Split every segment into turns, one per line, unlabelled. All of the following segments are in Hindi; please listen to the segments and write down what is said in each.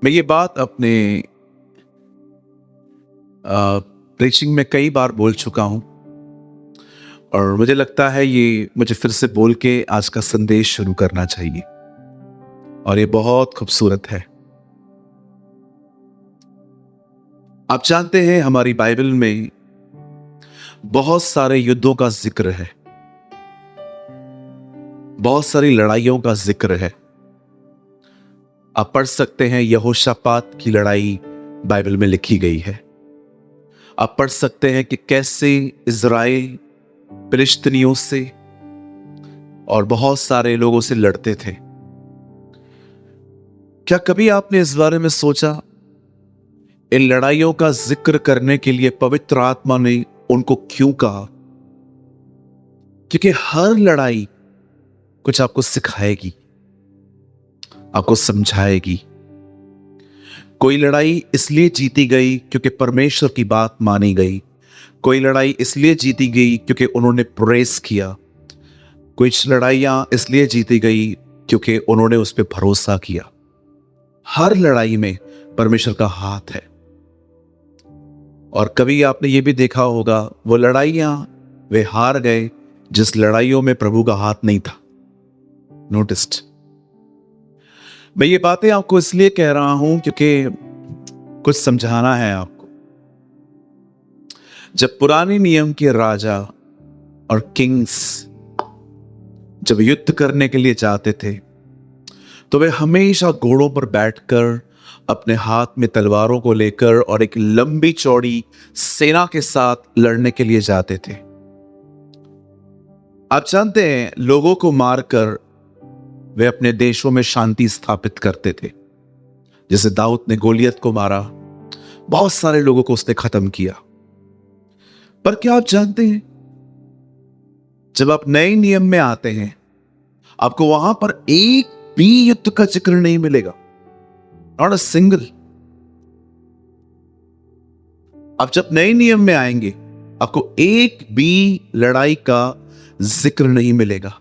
मैं ये बात अपने प्रीचिंग में कई बार बोल चुका हूं और मुझे लगता है ये मुझे फिर से बोल के आज का संदेश शुरू करना चाहिए और ये बहुत खूबसूरत है। आप जानते हैं हमारी बाइबल में बहुत सारे युद्धों का जिक्र है, बहुत सारी लड़ाइयों का जिक्र है। आप पढ़ सकते हैं यहोशापात की लड़ाई बाइबल में लिखी गई है। आप पढ़ सकते हैं कि कैसे इज़राइल फिलिस्तीनियों से और बहुत सारे लोगों से लड़ते थे। क्या कभी आपने इस बारे में सोचा इन लड़ाइयों का जिक्र करने के लिए पवित्र आत्मा ने उनको क्यों कहा? क्योंकि हर लड़ाई कुछ आपको सिखाएगी, आपको समझाएगी। कोई लड़ाई इसलिए जीती गई क्योंकि परमेश्वर की बात मानी गई, कोई लड़ाई इसलिए जीती गई क्योंकि उन्होंने प्रेस किया, कुछ लड़ाइयां इसलिए जीती गई क्योंकि उन्होंने उस पर भरोसा किया। हर लड़ाई में परमेश्वर का हाथ है। और कभी आपने ये भी देखा होगा वो लड़ाइयां वे हार गए जिस लड़ाइयों में प्रभु का हाथ नहीं था। नोटिस्ड? मैं ये बातें आपको इसलिए कह रहा हूं क्योंकि कुछ समझाना है आपको। जब पुराने नियम के राजा और किंग्स जब युद्ध करने के लिए जाते थे तो वे हमेशा घोड़ों पर बैठकर अपने हाथ में तलवारों को लेकर और एक लंबी चौड़ी सेना के साथ लड़ने के लिए जाते थे। आप जानते हैं लोगों को मारकर वे अपने देशों में शांति स्थापित करते थे। जैसे दाऊद ने गोलियत को मारा, बहुत सारे लोगों को उसने खत्म किया। पर क्या आप जानते हैं जब आप नए नियम में आते हैं आपको वहां पर एक भी युद्ध का जिक्र नहीं मिलेगा। Not a single. आप जब नए नियम में आएंगे आपको एक भी लड़ाई का जिक्र नहीं मिलेगा।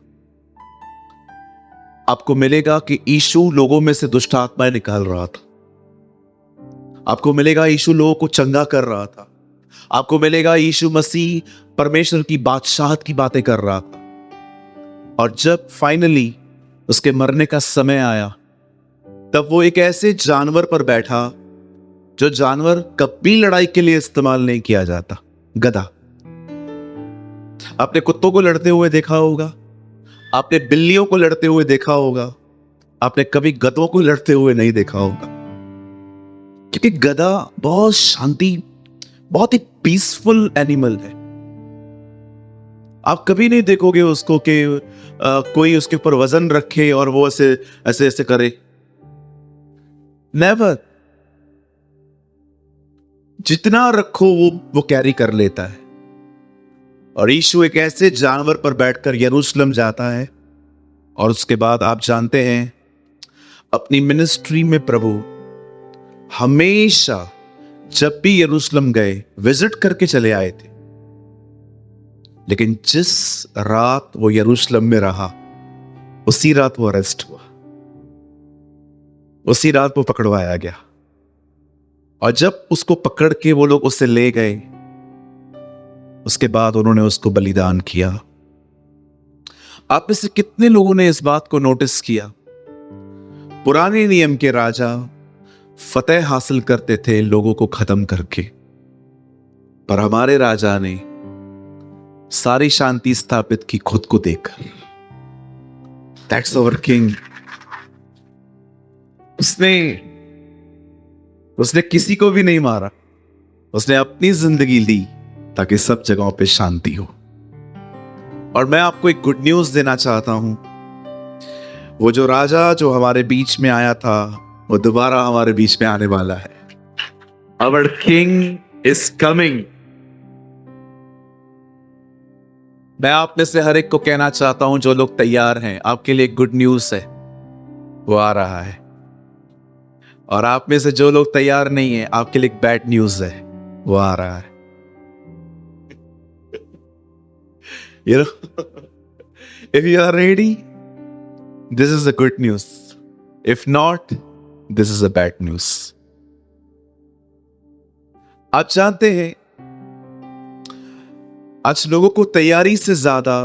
आपको मिलेगा कि यीशु लोगों में से दुष्ट आत्माएं निकाल रहा था। आपको मिलेगा यीशु लोगों को चंगा कर रहा था। आपको मिलेगा यीशु मसीह परमेश्वर की बादशाहत की बातें कर रहा था। और जब फाइनली उसके मरने का समय आया तब वो एक ऐसे जानवर पर बैठा जो जानवर कभी लड़ाई के लिए इस्तेमाल नहीं किया जाता, गधा। आपने कुत्तों को लड़ते हुए देखा होगा, आपने बिल्लियों को लड़ते हुए देखा होगा, आपने कभी गधों को लड़ते हुए नहीं देखा होगा। क्योंकि गधा बहुत शांति, बहुत ही पीसफुल एनिमल है। आप कभी नहीं देखोगे उसको कि कोई उसके ऊपर वजन रखे और वो ऐसे ऐसे ऐसे करे। नेवर। जितना रखो वो कैरी कर लेता है। और यीशु एक ऐसे जानवर पर बैठकर यरूशलेम जाता है और उसके बाद आप जानते हैं अपनी मिनिस्ट्री में प्रभु हमेशा जब भी यरूशलेम गए विजिट करके चले आए थे। लेकिन जिस रात वो यरूशलेम में रहा उसी रात वो अरेस्ट हुआ, उसी रात वो पकड़वाया गया। और जब उसको पकड़ के वो लोग उससे ले गए उसके बाद उन्होंने उसको बलिदान किया। आप में से कितने लोगों ने इस बात को नोटिस किया? पुराने नियम के राजा फतेह हासिल करते थे लोगों को खत्म करके, पर हमारे राजा ने सारी शांति स्थापित की खुद को देकर। That's our king. उसने किसी को भी नहीं मारा, उसने अपनी जिंदगी ली ताकि सब जगहों पे शांति हो। और मैं आपको एक गुड न्यूज देना चाहता हूं। वो जो राजा जो हमारे बीच में आया था वो दोबारा हमारे बीच में आने वाला है। Our king is coming। मैं आप में से हर एक को कहना चाहता हूं जो लोग तैयार हैं, आपके लिए गुड न्यूज है, वो आ रहा है। और आप में से जो लोग तैयार नहीं है आपके लिए बैड न्यूज है, वो आ रहा है। You know, if you are ready, this is the good news. If not, this is a bad news. आप जानते हैं आज लोगों को तैयारी से ज्यादा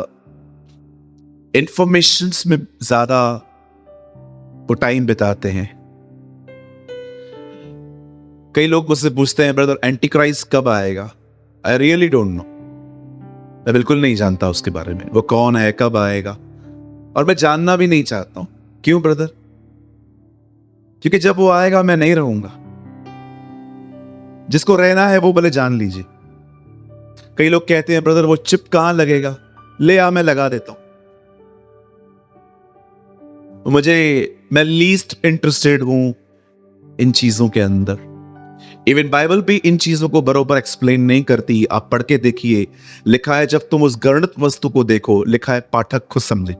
इंफॉर्मेशन में ज्यादा वो टाइम बिताते हैं। कई लोग मुझसे पूछते हैं ब्रदर एंटी क्राइस्ट कब आएगा? I really don't know. मैं बिल्कुल नहीं जानता उसके बारे में, वो कौन है, कब आएगा, और मैं जानना भी नहीं चाहता हूं। क्यों ब्रदर? क्योंकि जब वो आएगा मैं नहीं रहूंगा। जिसको रहना है वो भले जान लीजिए। कई लोग कहते हैं ब्रदर वो चिप कहां लगेगा? ले आ, मैं लगा देता हूं। मैं लीस्ट इंटरेस्टेड हूं इन चीजों के अंदर। इवन बाइबल भी इन चीजों को बरोबर एक्सप्लेन नहीं करती। आप पढ़ के देखिए, लिखा है जब तुम उस गणित वस्तु को देखो, लिखा है पाठक खुद समझे।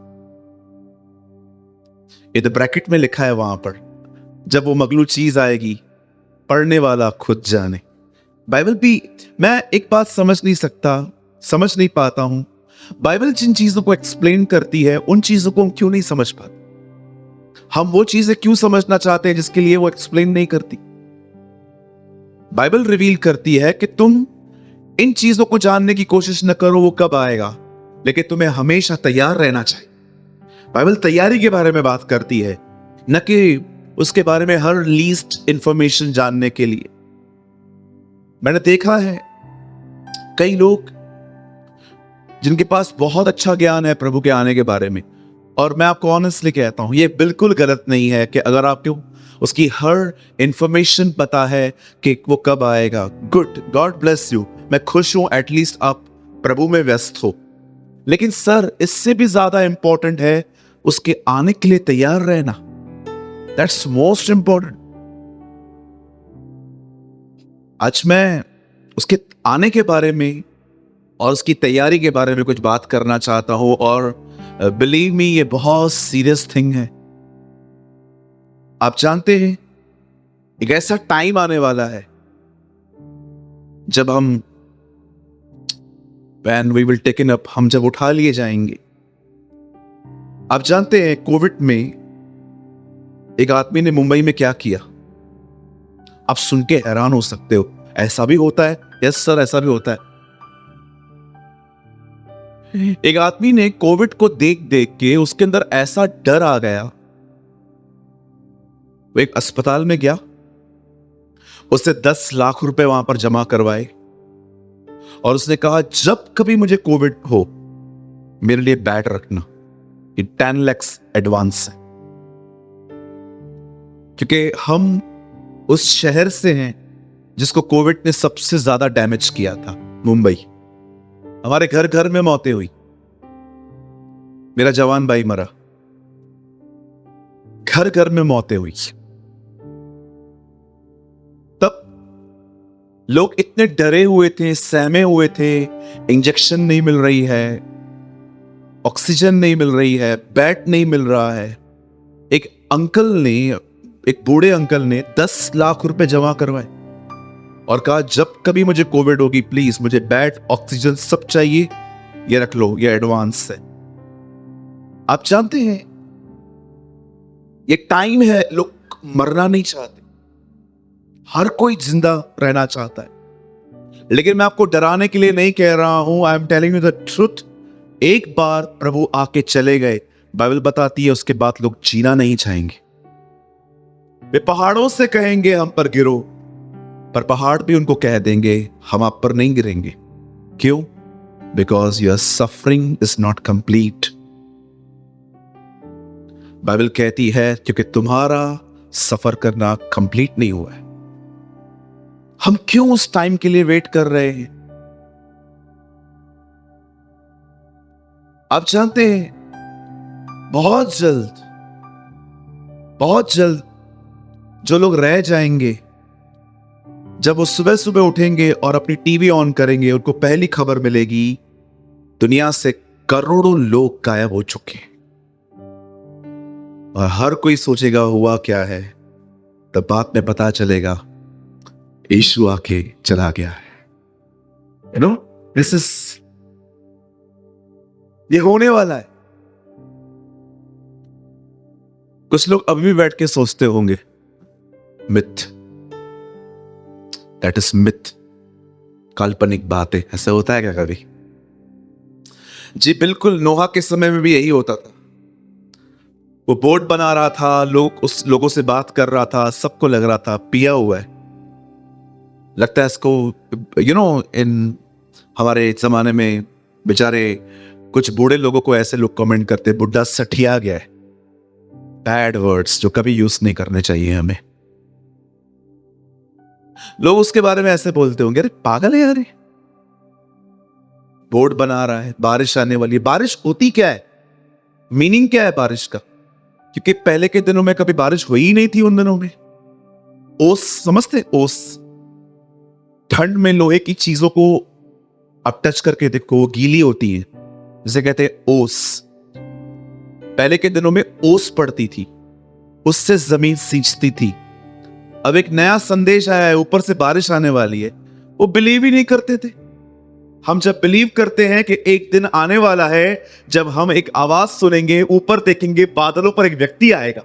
ये तो ब्रैकेट में लिखा है वहां पर, जब वो मगलू चीज आएगी पढ़ने वाला खुद जाने। बाइबल भी मैं एक बात समझ नहीं पाता हूं। बाइबल जिन चीजों को एक्सप्लेन करती है उन चीजों को हम क्यों नहीं समझ पाते? हम वो चीजें क्यों समझना चाहते हैं जिसके लिए वो एक्सप्लेन नहीं करती? बाइबल रिवील करती है कि तुम इन चीजों को जानने की कोशिश न करो वो कब आएगा, लेकिन तुम्हें हमेशा तैयार रहना चाहिए। बाइबल तैयारी के बारे में बात करती है, न कि उसके बारे में हर लीस्ट इंफॉर्मेशन जानने के लिए। मैंने देखा है कई लोग जिनके पास बहुत अच्छा ज्ञान है प्रभु के आने के बारे में, और मैं आपको ऑनेस्टली कहता हूं ये बिल्कुल गलत नहीं है कि अगर आपको उसकी हर इंफॉर्मेशन पता है कि वो कब आएगा। गुड, गॉड ब्लेस यू, मैं खुश हूं, एटलीस्ट आप प्रभु में व्यस्त हो। लेकिन सर इससे भी ज्यादा इंपॉर्टेंट है उसके आने के लिए तैयार रहना। That's most important. आज मैं उसके आने के बारे में और उसकी तैयारी के बारे में कुछ बात करना चाहता हूं, और बिलीव मी ये बहुत सीरियस थिंग है। आप जानते हैं एक ऐसा टाइम आने वाला है जब when we will taken up, हम जब उठा लिए जाएंगे। आप जानते हैं कोविड में एक आदमी ने मुंबई में क्या किया? आप सुन के हैरान हो सकते हो, ऐसा भी होता है? यस सर, ऐसा भी होता है। एक आदमी ने कोविड को देख देख के उसके अंदर ऐसा डर आ गया, वो एक अस्पताल में गया, उसने 10 लाख रुपए वहां पर जमा करवाए, और उसने कहा जब कभी मुझे कोविड हो मेरे लिए बैट रखना। ये 10 लाख एडवांस है, क्योंकि हम उस शहर से हैं जिसको कोविड ने सबसे ज्यादा डैमेज किया था, मुंबई। हमारे घर घर में मौतें हुई, मेरा जवान भाई मरा, घर घर में मौतें हुई। तब लोग इतने डरे हुए थे, सहमे हुए थे, इंजेक्शन नहीं मिल रही है, ऑक्सीजन नहीं मिल रही है, बेड नहीं मिल रहा है। एक बूढ़े अंकल ने 10 लाख रुपए जमा करवाए और कहा जब कभी मुझे कोविड होगी प्लीज मुझे बेड, ऑक्सीजन सब चाहिए, ये रख लो, ये एडवांस है। आप जानते हैं ये टाइम है, लोग मरना नहीं चाहते, हर कोई जिंदा रहना चाहता है। लेकिन मैं आपको डराने के लिए नहीं कह रहा हूं, I am telling you the truth. एक बार प्रभु आके चले गए, बाइबल बताती है उसके बाद लोग जीना नहीं चाहेंगे। वे पहाड़ों से कहेंगे हम पर गिरो, पर पहाड़ भी उनको कह देंगे हम आप पर नहीं गिरेंगे। क्यों? Because your suffering is not complete. Bible कहती है क्योंकि तुम्हारा सफर करना कंप्लीट नहीं हुआ है। हम क्यों उस टाइम के लिए वेट कर रहे हैं? आप जानते हैं बहुत जल्द जो लोग रह जाएंगे, जब वो सुबह सुबह उठेंगे और अपनी टीवी ऑन करेंगे, उनको पहली खबर मिलेगी दुनिया से करोड़ों लोग गायब हो चुके हैं। और हर कोई सोचेगा हुआ क्या है, तब बाद में पता चलेगा यीशु आके चला गया है। यू नो, ये होने वाला है। कुछ लोग अभी भी बैठ के सोचते होंगे मिथ, दैट इज मिथ, काल्पनिक बातें। ऐसा होता है क्या कभी? जी बिल्कुल, नोहा के समय में भी यही होता था। वो बोट बना रहा था, लोगों से बात कर रहा था, सबको लग रहा था पिया हुआ है। लगता है इसको, इन हमारे जमाने में बेचारे कुछ बूढ़े लोगों को ऐसे लोग कमेंट करते, बुढ़ा सठिया गया है। बैड वर्ड्स जो कभी यूज नहीं करने चाहिए हमें। लोग उसके बारे में ऐसे बोलते होंगे, अरे पागल है यार, बोर्ड बना रहा है, बारिश आने वाली है। बारिश होती क्या है? मीनिंग क्या है बारिश का? क्योंकि पहले के दिनों में कभी बारिश हुई ही नहीं थी। उन दिनों में ओस समझते? ओस, ठंड में लोहे की चीजों को आप टच करके देखो, वो गीली होती है, जिसे कहते हैं ओस। पहले के दिनों में ओस पड़ती थी, उससे जमीन सींचती थी। अब एक नया संदेश आया है, ऊपर से बारिश आने वाली है, वो बिलीव ही नहीं करते थे। हम जब बिलीव करते हैं कि एक दिन आने वाला है जब हम एक आवाज सुनेंगे, ऊपर देखेंगे, बादलों पर एक व्यक्ति आएगा,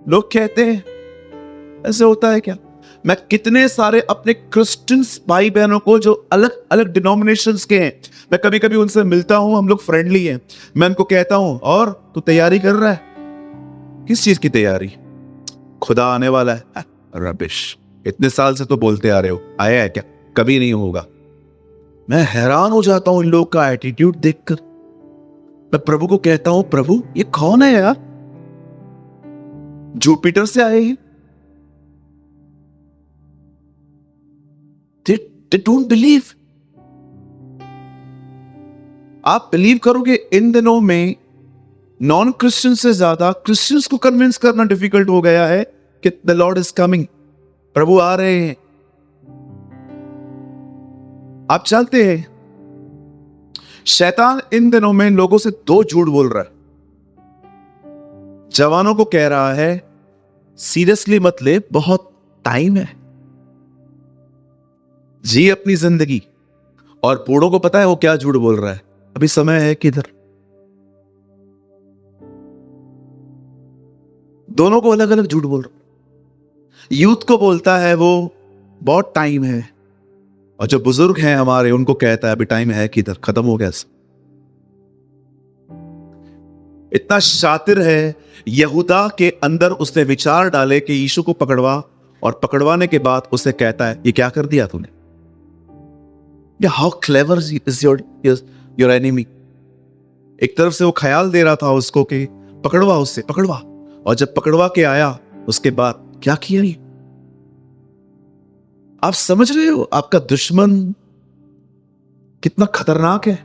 लोग कहते हैं ऐसे होता है क्या? मैं कितने सारे अपने क्रिश्चियंस भाई बहनों को जो अलग अलग डिनोमिनेशंस के हैं, मैं कभी कभी उनसे मिलता हूं, हम लोग फ्रेंडली हैं, मैं उनको कहता हूं, और तू तैयारी कर रहा है? किस चीज की तैयारी? खुदा आने वाला है। रबिश, इतने साल से तो बोलते आ रहे हो, आया है क्या? कभी नहीं होगा। मैं हैरान हो जाता हूं इन लोग का एटीट्यूड देखकर। मैं प्रभु को कहता हूं, प्रभु ये कौन है यार? जुपिटर से आए हैं। They don't believe। आप बिलीव करोगे, इन दिनों में नॉन क्रिश्चियन से ज्यादा क्रिश्चियंस को कन्विंस करना डिफिकल्ट हो गया है कि द लॉर्ड इज कमिंग, प्रभु आ रहे हैं। आप जानते हैं शैतान इन दिनों में लोगों से दो झूठ बोल रहा है। जवानों को कह रहा है सीरियसली मत ले, बहुत टाइम है, जी अपनी जिंदगी। और बूढ़ों को पता है वो क्या झूठ बोल रहा है, अभी समय है किधर। दोनों को अलग अलग झूठ बोल रहा। यूथ को बोलता है वो बहुत टाइम है, और जो बुजुर्ग हैं हमारे उनको कहता है अभी टाइम है किधर, खत्म हो गया। इतना शातिर है यहूदा के अंदर, उसने विचार डाले कि यीशु को पकड़वा, और पकड़वाने के बाद उसे कहता है ये क्या कर दिया तूने? How clever is your enemy. एक तरफ से वो ख्याल दे रहा था उसको कि पकड़वा, उससे पकड़वा, और जब पकड़वा के आया उसके बाद क्या किया ये? आप समझ रहे हो आपका दुश्मन कितना खतरनाक है?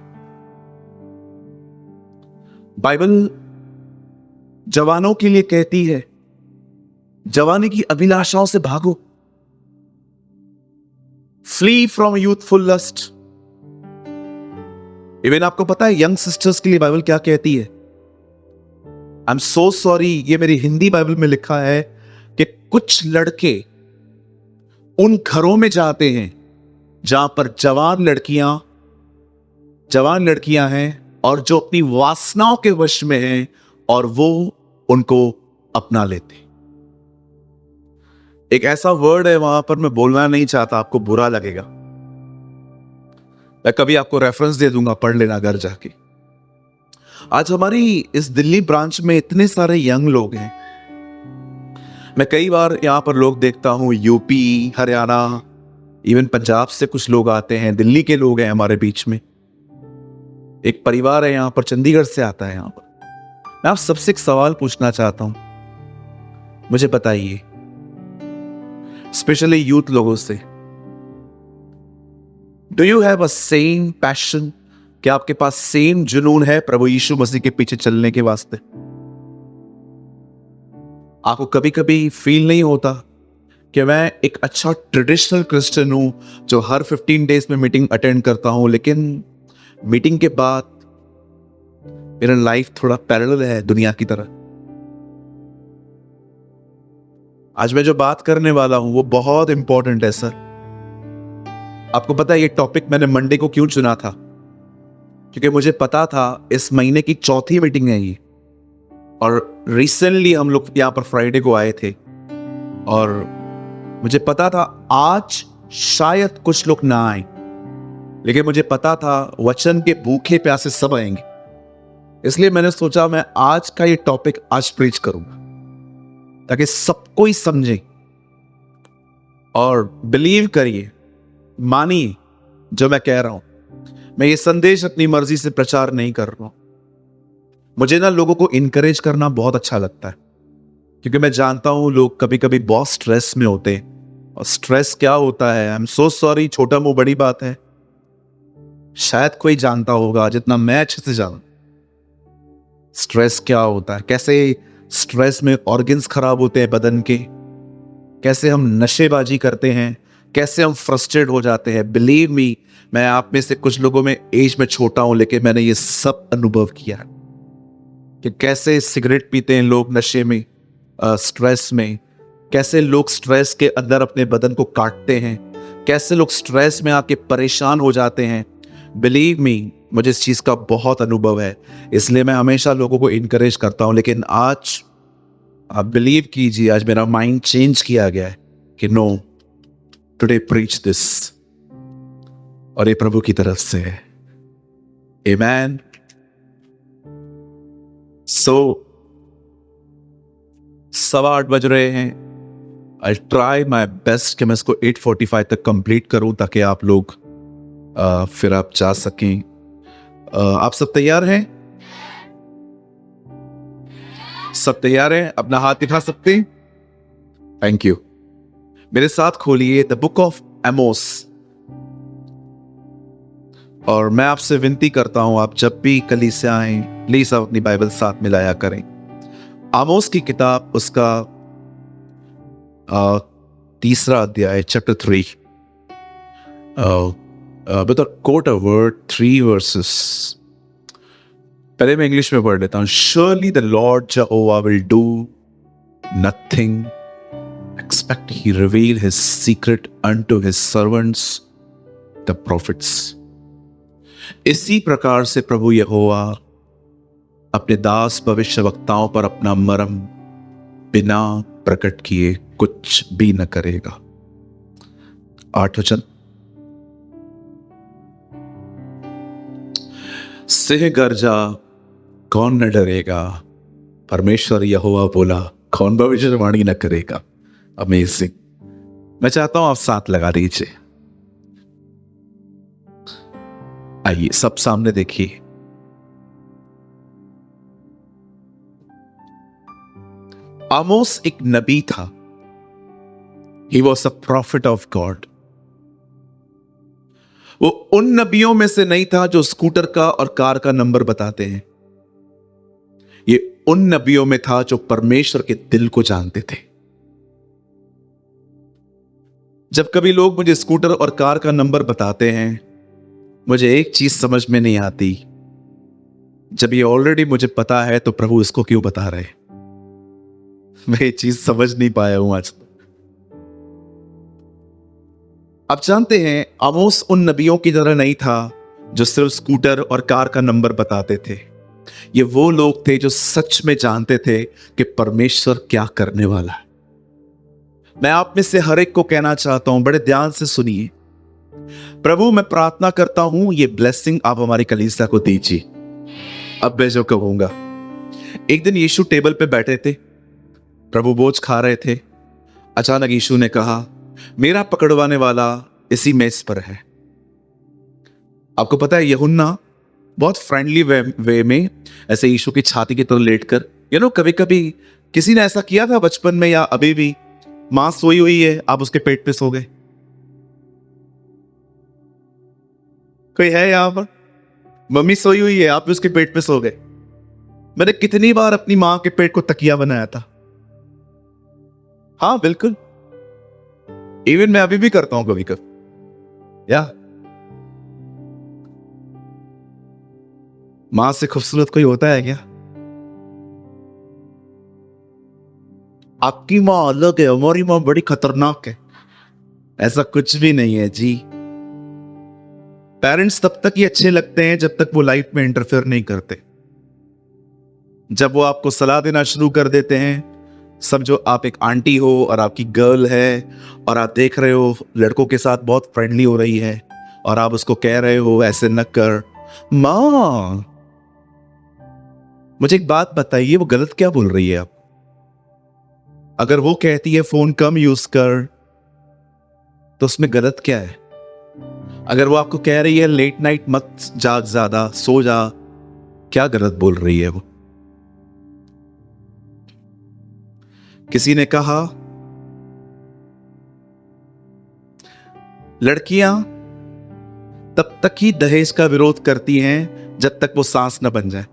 बाइबल जवानों के लिए कहती है जवानी की अभिलाषाओं से भागो, flee from youthful lust. Even आपको पता है यंग सिस्टर्स के लिए बाइबल क्या कहती है? आई एम सो सॉरी, ये मेरी हिंदी बाइबल में लिखा है कि कुछ लड़के उन घरों में जाते हैं जहां पर जवान लड़कियां हैं और जो अपनी वासनाओं के वश में हैं, और वो उनको अपना लेते। एक ऐसा वर्ड है वहां पर, मैं बोलना नहीं चाहता, आपको बुरा लगेगा, मैं कभी आपको रेफरेंस दे दूंगा, पढ़ लेना घर जाके। आज हमारी इस दिल्ली ब्रांच में इतने सारे यंग लोग हैं। मैं कई बार यहां पर लोग देखता हूं, यूपी, हरियाणा, इवन पंजाब से कुछ लोग आते हैं, दिल्ली के लोग हैं हमारे बीच में। एक परिवार है यहां पर, चंडीगढ़ से आता है यहां पर। मैं आप सबसे एक सवाल पूछना चाहता हूं, मुझे बताइए, स्पेशली यूथ लोगों से, do you have a same passion? क्या आपके पास सेम जुनून है प्रभु यीशु मसीह के पीछे चलने के वास्ते? आपको कभी कभी फील नहीं होता कि मैं एक अच्छा ट्रेडिशनल क्रिश्चियन हूं जो हर 15 डेज में मीटिंग अटेंड करता हूं, लेकिन मीटिंग के बाद मेरा लाइफ थोड़ा पैरेलल है दुनिया की तरह? आज मैं जो बात करने वाला हूं वो बहुत इंपॉर्टेंट है सर। आपको पता है ये टॉपिक मैंने मंडे को क्यों चुना था? क्योंकि मुझे पता था इस महीने की चौथी मीटिंग है ये, और रिसेंटली हम लोग यहाँ पर फ्राइडे को आए थे, और मुझे पता था आज शायद कुछ लोग ना आए, लेकिन मुझे पता था वचन के भूखे प्यासे सब आएंगे। इसलिए मैंने सोचा मैं आज का ये टॉपिक आज प्रीच करूंगा ताकि सब कोई समझे। और बिलीव करिए, मानिए जो मैं कह रहा हूं। मैं ये संदेश अपनी मर्जी से प्रचार नहीं कर रहा हूं। मुझे ना लोगों को इनकरेज करना बहुत अच्छा लगता है, क्योंकि मैं जानता हूं लोग कभी कभी बहुत स्ट्रेस में होते हैं। और स्ट्रेस क्या होता है, आई एम सो सॉरी, छोटा मुंह बड़ी बात है। शायद कोई जानता होगा जितना मैं अच्छे से जानता स्ट्रेस क्या होता है, कैसे स्ट्रेस में ऑर्गन्स खराब होते हैं बदन के, कैसे हम नशेबाजी करते हैं, कैसे हम फ्रस्ट्रेट हो जाते हैं। बिलीव मी, मैं आप में से कुछ लोगों में एज में छोटा हूं, लेकिन मैंने ये सब अनुभव किया कि कैसे सिगरेट पीते हैं लोग नशे में, स्ट्रेस में, कैसे लोग स्ट्रेस के अंदर अपने बदन को काटते हैं, कैसे लोग स्ट्रेस में आके परेशान हो जाते हैं। बिलीव मी, मुझे इस चीज का बहुत अनुभव है, इसलिए मैं हमेशा लोगों को इनकरेज करता हूं। लेकिन आज आप बिलीव कीजिए, आज मेरा माइंड चेंज किया गया है कि नो, टुडे प्रीच दिस, और ये प्रभु की तरफ से है। आमेन। सो 8:15 बज रहे हैं। आई ट्राई माई बेस्ट कि मैं इसको 8:45 तक कंप्लीट करूं ताकि आप लोग फिर आप जा सकें। आप सब तैयार हैं? सब तैयार हैं? अपना हाथ दिखा सकते हैं? Thank you. मेरे साथ खोलिए द बुक ऑफ एमोस। और मैं आपसे विनती करता हूं, आप जब भी कलीसिया आएं, प्लीज आप अपनी बाइबल साथ में लाया करें। आमोस की किताब, उसका 3 अध्याय, chapter 3, but quote a word, 3 verses. पहले मैं इंग्लिश में पढ़ लेता हूं। Surely the Lord Jehovah will do nothing except he reveal his secret unto his servants the prophets. इसी प्रकार से प्रभु यहोवा अपने दास भविष्यवक्ताओं पर अपना मर्म बिना प्रकट किए कुछ भी न करेगा। 8 वचन। सिंह गर्जा, कौन न डरेगा? परमेश्वर यहोवा बोला, कौन भविष्यवाणी न करेगा? अमेजिंग। मैं चाहता हूं आप साथ लगा दीजिए। आइए सब सामने देखिए। आमोस एक नबी था। He was a prophet of God. वो उन नबियों में से नहीं था जो स्कूटर का और कार का नंबर बताते हैं। ये उन नबियों में था जो परमेश्वर के दिल को जानते थे। जब कभी लोग मुझे स्कूटर और कार का नंबर बताते हैं, मुझे एक चीज समझ में नहीं आती। जब ये ऑलरेडी मुझे पता है तो प्रभु इसको क्यों बता रहे? मैं ये चीज समझ नहीं पाया हूं आज तक। आप जानते हैं, आमोस उन नबियों की तरह नहीं था जो सिर्फ स्कूटर और कार का नंबर बताते थे। ये वो लोग थे जो सच में जानते थे कि परमेश्वर क्या करने वाला है। मैं आप में से हर एक को कहना चाहता हूं, बड़े ध्यान से सुनिए। प्रभु, मैं प्रार्थना करता हूं ये ब्लेसिंग आप हमारी कलीसिया को दीजिए। अब मैं जो कहूंगा, एक दिन यीशु टेबल पे बैठे थे, प्रभु भोज खा रहे थे। अचानक यीशु ने कहा, मेरा पकड़वाने वाला इसी मेज पर है। आपको पता है, यूहन्ना बहुत फ्रेंडली वे में ऐसे यीशु की छाती की तरफ लेटकर, कभी कभी किसी ने ऐसा किया था बचपन में या अभी भी? मां सोई हुई है, आप उसके पेट पे सो गए। कोई है यहां पर? मम्मी सोई हुई है, आप भी उसके पेट पे सो गए। मैंने कितनी बार अपनी मां के पेट को तकिया बनाया था। हाँ बिल्कुल, इवन मैं अभी भी करता हूं कभी कभी। या मां से खूबसूरत कोई होता है क्या? आपकी मां अलग है, हमारी मां बड़ी खतरनाक है। ऐसा कुछ भी नहीं है जी। पेरेंट्स तब तक ही अच्छे लगते हैं जब तक वो लाइफ में इंटरफेयर नहीं करते। जब वो आपको सलाह देना शुरू कर देते हैं, समझो आप एक आंटी हो और आपकी गर्ल है और आप देख रहे हो लड़कों के साथ बहुत फ्रेंडली हो रही है और आप उसको कह रहे हो ऐसे न कर। माँ, मुझे एक बात बताइए, वो गलत क्या बोल रही है आप? अगर वो कहती है फोन कम यूज कर, तो उसमें गलत क्या है? अगर वो आपको कह रही है लेट नाइट मत जाग, ज्यादा सो जा, क्या गलत बोल रही है वो? किसी ने कहा लड़कियां तब तक ही दहेज का विरोध करती हैं जब तक वो सांस न बन जाए।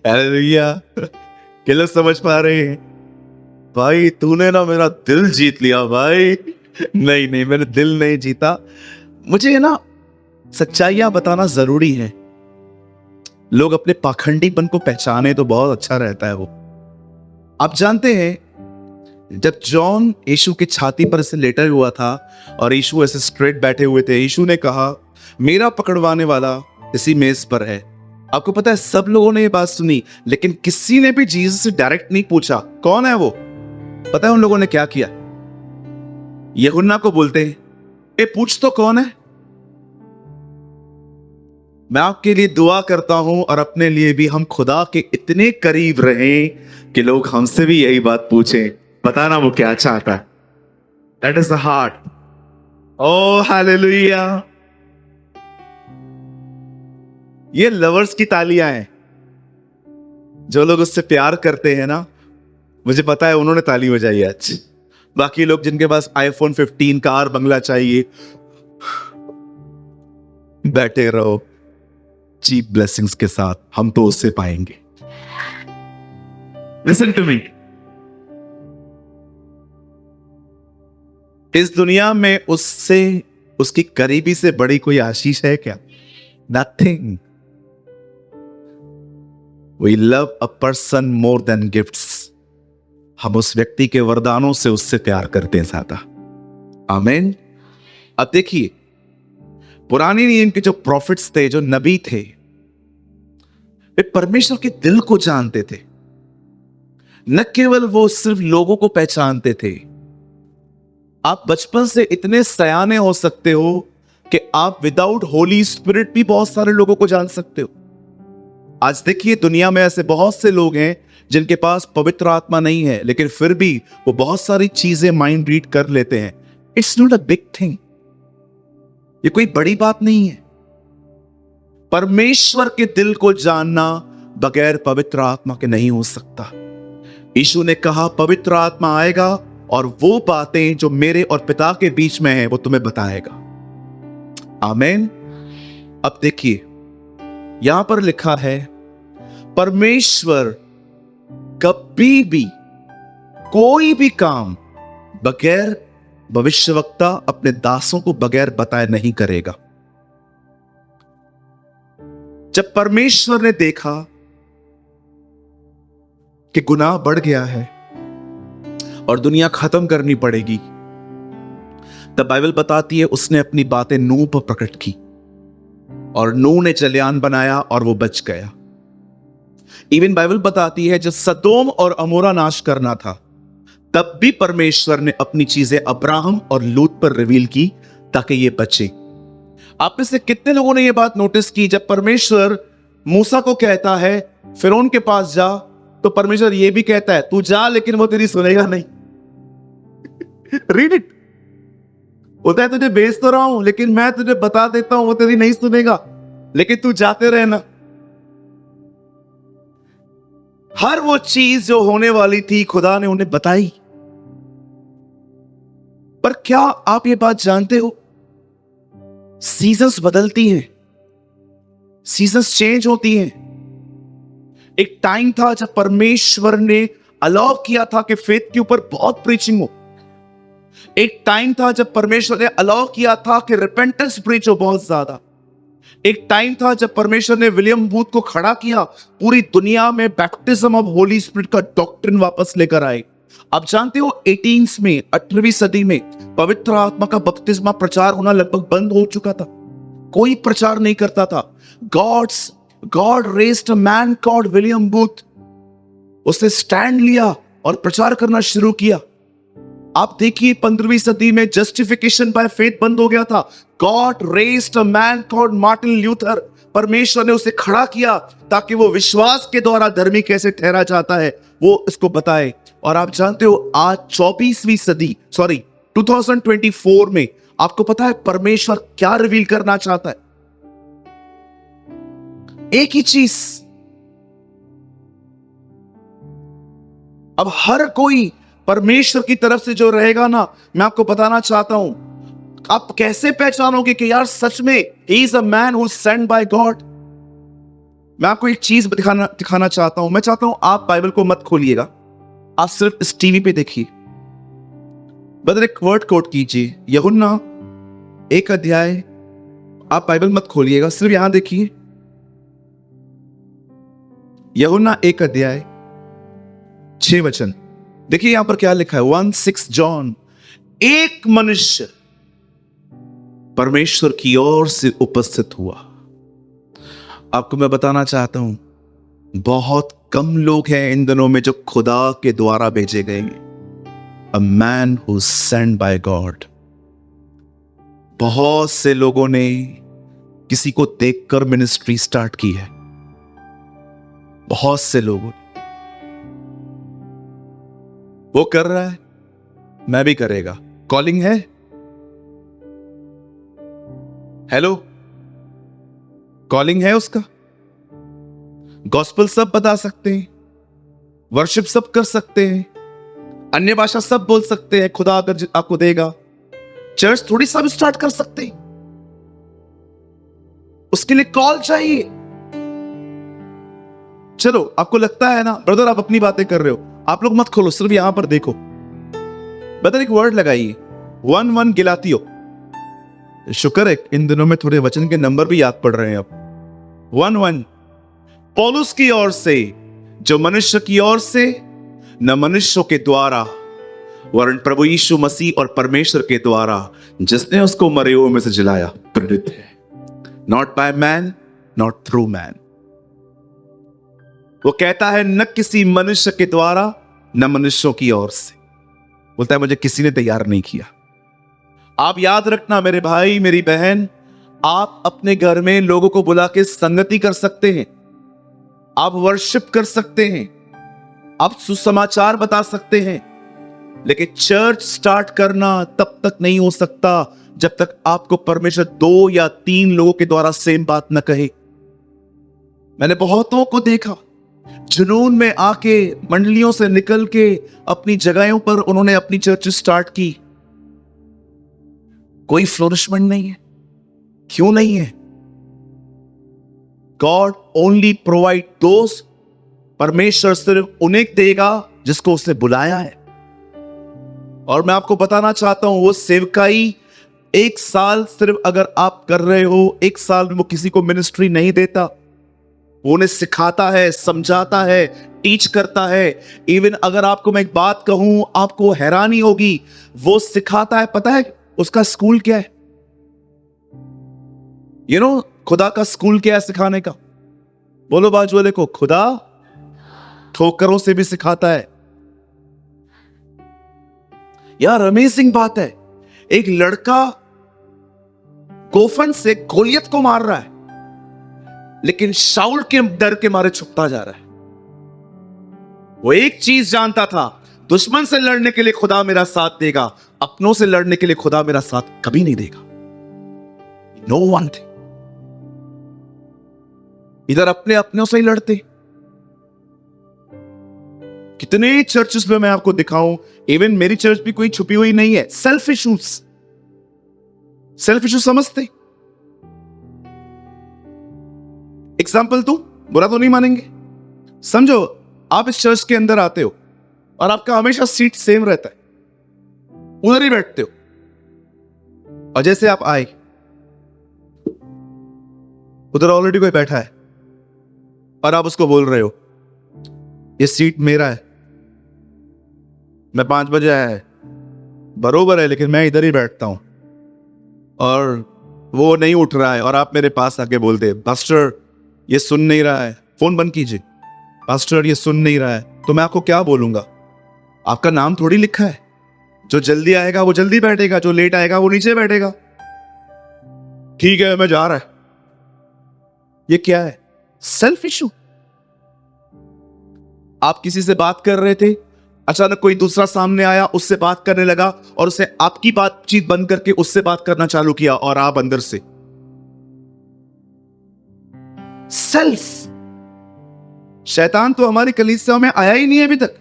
हालेलुया। क्या लोग समझ पा रहे हैं? भाई तूने ना मेरा दिल जीत लिया भाई। नहीं नहीं, मैंने दिल नहीं जीता। मुझे ना सच्चाइयां बताना जरूरी है। लोग अपने पाखंडीपन को पहचाने तो बहुत अच्छा रहता है वो। आप जानते हैं जब जॉन यीशु की छाती पर ऐसे लेटा हुआ था और यीशु ऐसे स्ट्रेट बैठे हुए थे, यीशु ने कहा मेरा पकड़वाने वाला इसी मेज पर है। आपको पता है सब लोगों ने ये बात सुनी, लेकिन किसी ने भी जीसस से डायरेक्ट नहीं पूछा कौन है वो। पता है उन लोगों ने क्या किया? यूहन्ना को बोलते हैं ए पूछ तो कौन है। मैं आपके लिए दुआ करता हूं और अपने लिए भी, हम खुदा के इतने करीब रहें कि लोग हमसे भी यही बात पूछें, बताना वो क्या चाहता है। That is the heart. Oh hallelujah. ये लवर्स की तालियां हैं। जो लोग उससे प्यार करते हैं ना, मुझे पता है उन्होंने ताली बजाई आज। बाकी लोग जिनके पास आईफोन 15 कार बंगला चाहिए, बैठे रहो चीप ब्लेसिंग्स के साथ, हम तो उससे पाएंगे। Listen to me. इस दुनिया में उससे, उसकी करीबी से बड़ी कोई आशीष है क्या? Nothing. We love a person more than gifts. हम उस व्यक्ति के वरदानों से उससे प्यार करते हैं ज्यादा। आमीन। अब देखिए, पुराने नियम के जो प्रॉफिट्स थे, जो नबी थे, वे परमेश्वर के दिल को जानते थे। न केवल वो सिर्फ लोगों को पहचानते थे। आप बचपन से इतने सयाने हो सकते हो कि आप विदाउट होली स्पिरिट भी बहुत सारे लोगों को जान सकते हो। आज देखिए दुनिया में ऐसे बहुत से लोग हैं जिनके पास पवित्र आत्मा नहीं है, लेकिन फिर भी वो बहुत सारी चीजें माइंड रीड कर लेते हैं। It's not a big thing. ये कोई बड़ी बात नहीं है। परमेश्वर के दिल को जानना बगैर पवित्र आत्मा के नहीं हो सकता। यीशु ने कहा पवित्र आत्मा आएगा और वो बातें जो मेरे और पिता के बीच में है वो तुम्हें बताएगा। आमीन। अब देखिए यहां पर लिखा है परमेश्वर कभी भी कोई भी काम बगैर भविष्यवक्ता अपने दासों को बगैर बताए नहीं करेगा। जब परमेश्वर ने देखा कि गुनाह बढ़ गया है और दुनिया खत्म करनी पड़ेगी, तब बाइबल बताती है उसने अपनी बातें नूह पर प्रकट की और नूह ने जलयान बनाया और वो बच गया। इवन बाइबल बताती है जब सदोम और अमोरा नाश करना था, तब भी परमेश्वर ने अपनी चीजें अब्राहम और लूत पर रिवील की ताकि ये बचे। आप में से कितने लोगों ने यह बात नोटिस की, जब परमेश्वर मूसा को कहता है फिरौन के पास जा, तो परमेश्वर यह भी कहता है तू जा, लेकिन वो तेरी सुनेगा नहीं। Read it. होता है तुझे भेज तो रहा हूं, लेकिन मैं तुझे बता देता हूं वो तेरी नहीं सुनेगा, लेकिन तू जाते रहना। हर वो चीज जो होने वाली थी खुदा ने उन्हें बताई। पर क्या आप ये बात जानते हो, सीजन्स बदलती हैं, सीजन्स चेंज होती हैं। एक टाइम था जब परमेश्वर ने अलाउ किया था कि फेथ के ऊपर बहुत प्रीचिंग हो। एक टाइम था जब परमेश्वर ने अलाउ किया था कि रिपेंटेंस प्रीच हो बहुत ज्यादा। एक टाइम था जब परमेश्वर ने विलियम बूथ को खड़ा किया, पूरी दुनिया में बैप्टिज्म ऑफ होली स्पिरिट का डॉक्ट्रिन वापस लेकर आए। आप जानते हो 18 में 18वीं सदी में पवित्र आत्मा का बपतिस्मा प्रचार होना लगभग बंद हो चुका था। कोई प्रचार नहीं करता था। God's God raised a man called William Booth. उसने स्टैंड लिया और प्रचार करना शुरू किया। आप देखिए 15वीं सदी में जस्टिफिकेशन बाय फेथ बंद हो गया था। God raised a man called Martin Luther. परमेश्वर ने उसे खड़ा किया ताकि वो विश्वास के द्वारा धर्मी कैसे ठहरा जाता है वो इसको बताए। और आप जानते हो आज 24वीं सदी 2024 में आपको पता है परमेश्वर क्या रिवील करना चाहता है? एक ही चीज। अब हर कोई परमेश्वर की तरफ से जो रहेगा ना, मैं आपको बताना चाहता हूं, आप कैसे पहचानोगे कि यार सच में he is a man who sent by God. मैं आपको एक चीज दिखाना चाहता हूं। मैं चाहता हूं आप बाइबल को मत खोलिएगा, आप सिर्फ इस टीवी पे देखिए। बदर एक वर्ड कोट कीजिए, यूहन्ना 1 अध्याय। आप बाइबल मत खोलिएगा, सिर्फ यहां देखिए। यूहन्ना 1 अध्याय 6 वचन। देखिए यहां पर क्या लिखा है, 1:6 जॉन। एक मनुष्य परमेश्वर की ओर से उपस्थित हुआ। आपको मैं बताना चाहता हूं, बहुत कम लोग हैं इन दिनों में जो खुदा के द्वारा भेजे गए हैं। A man who sent by God. बहुत से लोगों ने किसी को देखकर मिनिस्ट्री स्टार्ट की है। बहुत से लोगों ने, वो कर रहा है, मैं भी करेगा। कॉलिंग है, हेलो, कॉलिंग है उसका। गॉस्पेल सब बता सकते हैं, वर्शिप सब कर सकते हैं, अन्य भाषा सब बोल सकते हैं। खुदा अगर आपको देगा, चर्च थोड़ी सब स्टार्ट कर सकते हैं। उसके लिए कॉल चाहिए। चलो आपको लगता है ना ब्रदर आप अपनी बातें कर रहे हो, आप लोग मत खोलो, सिर्फ यहां पर देखो। ब्रदर एक वर्ड लगाइए, 1:1 गिलातियो। शुक्र है इन दिनों में थोड़े वचन के नंबर भी याद पड़ रहे हैं। अब 1:1 पौलुस की ओर से, जो मनुष्य की ओर से, न मनुष्यों के द्वारा, वरन प्रभु यीशु मसीह और परमेश्वर के द्वारा जिसने उसको मरे हुए में से जिलाया, प्रेरित है। Not by man, not through man. वो कहता है न किसी मनुष्य के द्वारा, न मनुष्यों की ओर से। बोलता है मुझे किसी ने तैयार नहीं किया। आप याद रखना मेरे भाई मेरी बहन, आप अपने घर में लोगों को बुला के संगति कर सकते हैं, आप वर्शिप कर सकते हैं, आप सुसमाचार बता सकते हैं, लेकिन चर्च स्टार्ट करना तब तक नहीं हो सकता जब तक आपको परमेश्वर 2 या 3 लोगों के द्वारा सेम बात न कहे। मैंने बहुतों को देखा जुनून में आके मंडलियों से निकल के अपनी जगहों पर उन्होंने अपनी चर्च स्टार्ट की। कोई फ्लोरिशमेंट नहीं है। क्यों नहीं है? गॉड ओनली प्रोवाइड दोस, परमेश्वर सिर्फ उन्हें देगा जिसको उसने बुलाया है। और मैं आपको बताना चाहता हूं, वो सेवकाई 1 साल सिर्फ अगर आप कर रहे हो, 1 साल में वो किसी को मिनिस्ट्री नहीं देता। वो उन्हें सिखाता है, समझाता है, टीच करता है। इवन अगर आपको मैं एक बात कहूं, आपको हैरानी होगी, वो सिखाता है, पता है उसका स्कूल क्या है? खुदा का स्कूल क्या है सिखाने का? बोलो बाजू वाले को, खुदा ठोकरों से भी सिखाता है। यार अमेजिंग बात है, एक लड़का गोफन से गोलियत को मार रहा है, लेकिन शाऊल के डर के मारे छुपता जा रहा है। वो एक चीज जानता था, दुश्मन से लड़ने के लिए खुदा मेरा साथ देगा, अपनों से लड़ने के लिए खुदा मेरा साथ कभी नहीं देगा। No one thing. इधर अपने अपनों से ही लड़ते। कितने चर्चेस में मैं आपको दिखाऊं, इवन मेरी चर्च भी कोई छुपी हुई नहीं है। सेल्फ इश्यूज समझते। एग्जाम्पल तू बुरा तो नहीं मानेंगे। समझो आप इस चर्च के अंदर आते हो और आपका हमेशा सीट सेम रहता है, उधर ही बैठते हो। और जैसे आप आए, उधर ऑलरेडी कोई बैठा है और आप उसको बोल रहे हो ये सीट मेरा है, मैं 5 बजे आया है, बरोबर है, लेकिन मैं इधर ही बैठता हूं। और वो नहीं उठ रहा है और आप मेरे पास आके बोलते पास्टर ये सुन नहीं रहा है, फोन बंद कीजिए। पास्टर ये सुन नहीं रहा है, तो मैं आपको क्या बोलूंगा? आपका नाम थोड़ी लिखा है। जो जल्दी आएगा वो जल्दी बैठेगा, जो लेट आएगा वो नीचे बैठेगा। ठीक है मैं जा रहा है। ये क्या है? Self issue. आप किसी से बात कर रहे थे, अचानक कोई दूसरा सामने आया, उससे बात करने लगा और उसे आपकी बातचीत बंद करके उससे बात करना चालू किया, और आप अंदर से सेल्फ। शैतान तो हमारी कलीसिया में आया ही नहीं है अभी तक।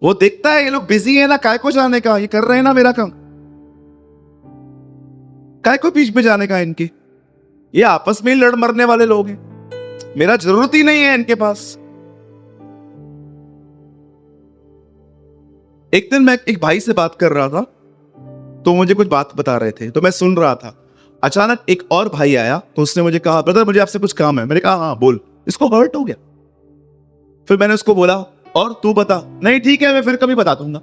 वो देखता है ये लोग बिजी है ना, काय को जाने का, ये कर रहे हैं ना मेरा काम, काय को बीच में जाने का इनके, ये आपस में ही लड़ मरने वाले लोग हैं, मेरा जरूरत ही नहीं है इनके पास। एक दिन मैं एक भाई से बात कर रहा था, तो मुझे कुछ बात बता रहे थे, तो मैं सुन रहा था। अचानक एक और भाई आया, तो उसने मुझे कहा, ब्रदर मुझे आपसे कुछ काम है। मैंने कहा हाँ बोल। इसको हर्ट हो गया। फिर मैंने उसको बोला, और तू बता। नहीं ठीक है, मैं फिर कभी बता दूंगा।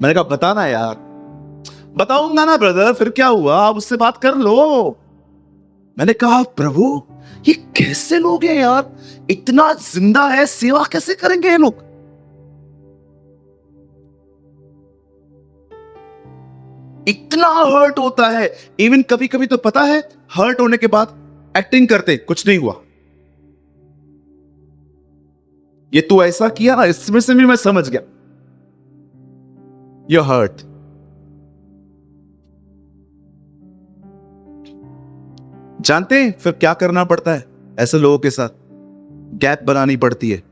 मैंने कहा बताना यार। बताऊंगा ना ब्रदर, फिर क्या हुआ, आप उससे बात कर लो। मैंने कहा प्रभु ये कैसे लोग हैं यार, इतना जिंदा है, सेवा कैसे करेंगे ये लोग? इतना हर्ट होता है। इवन कभी कभी तो पता है, हर्ट होने के बाद एक्टिंग करते कुछ नहीं हुआ। ये तू ऐसा किया ना, इसमें से भी मैं समझ गया यू हर्ट। जानते हैं फिर क्या करना पड़ता है ऐसे लोगों के साथ? गैप बनानी पड़ती है।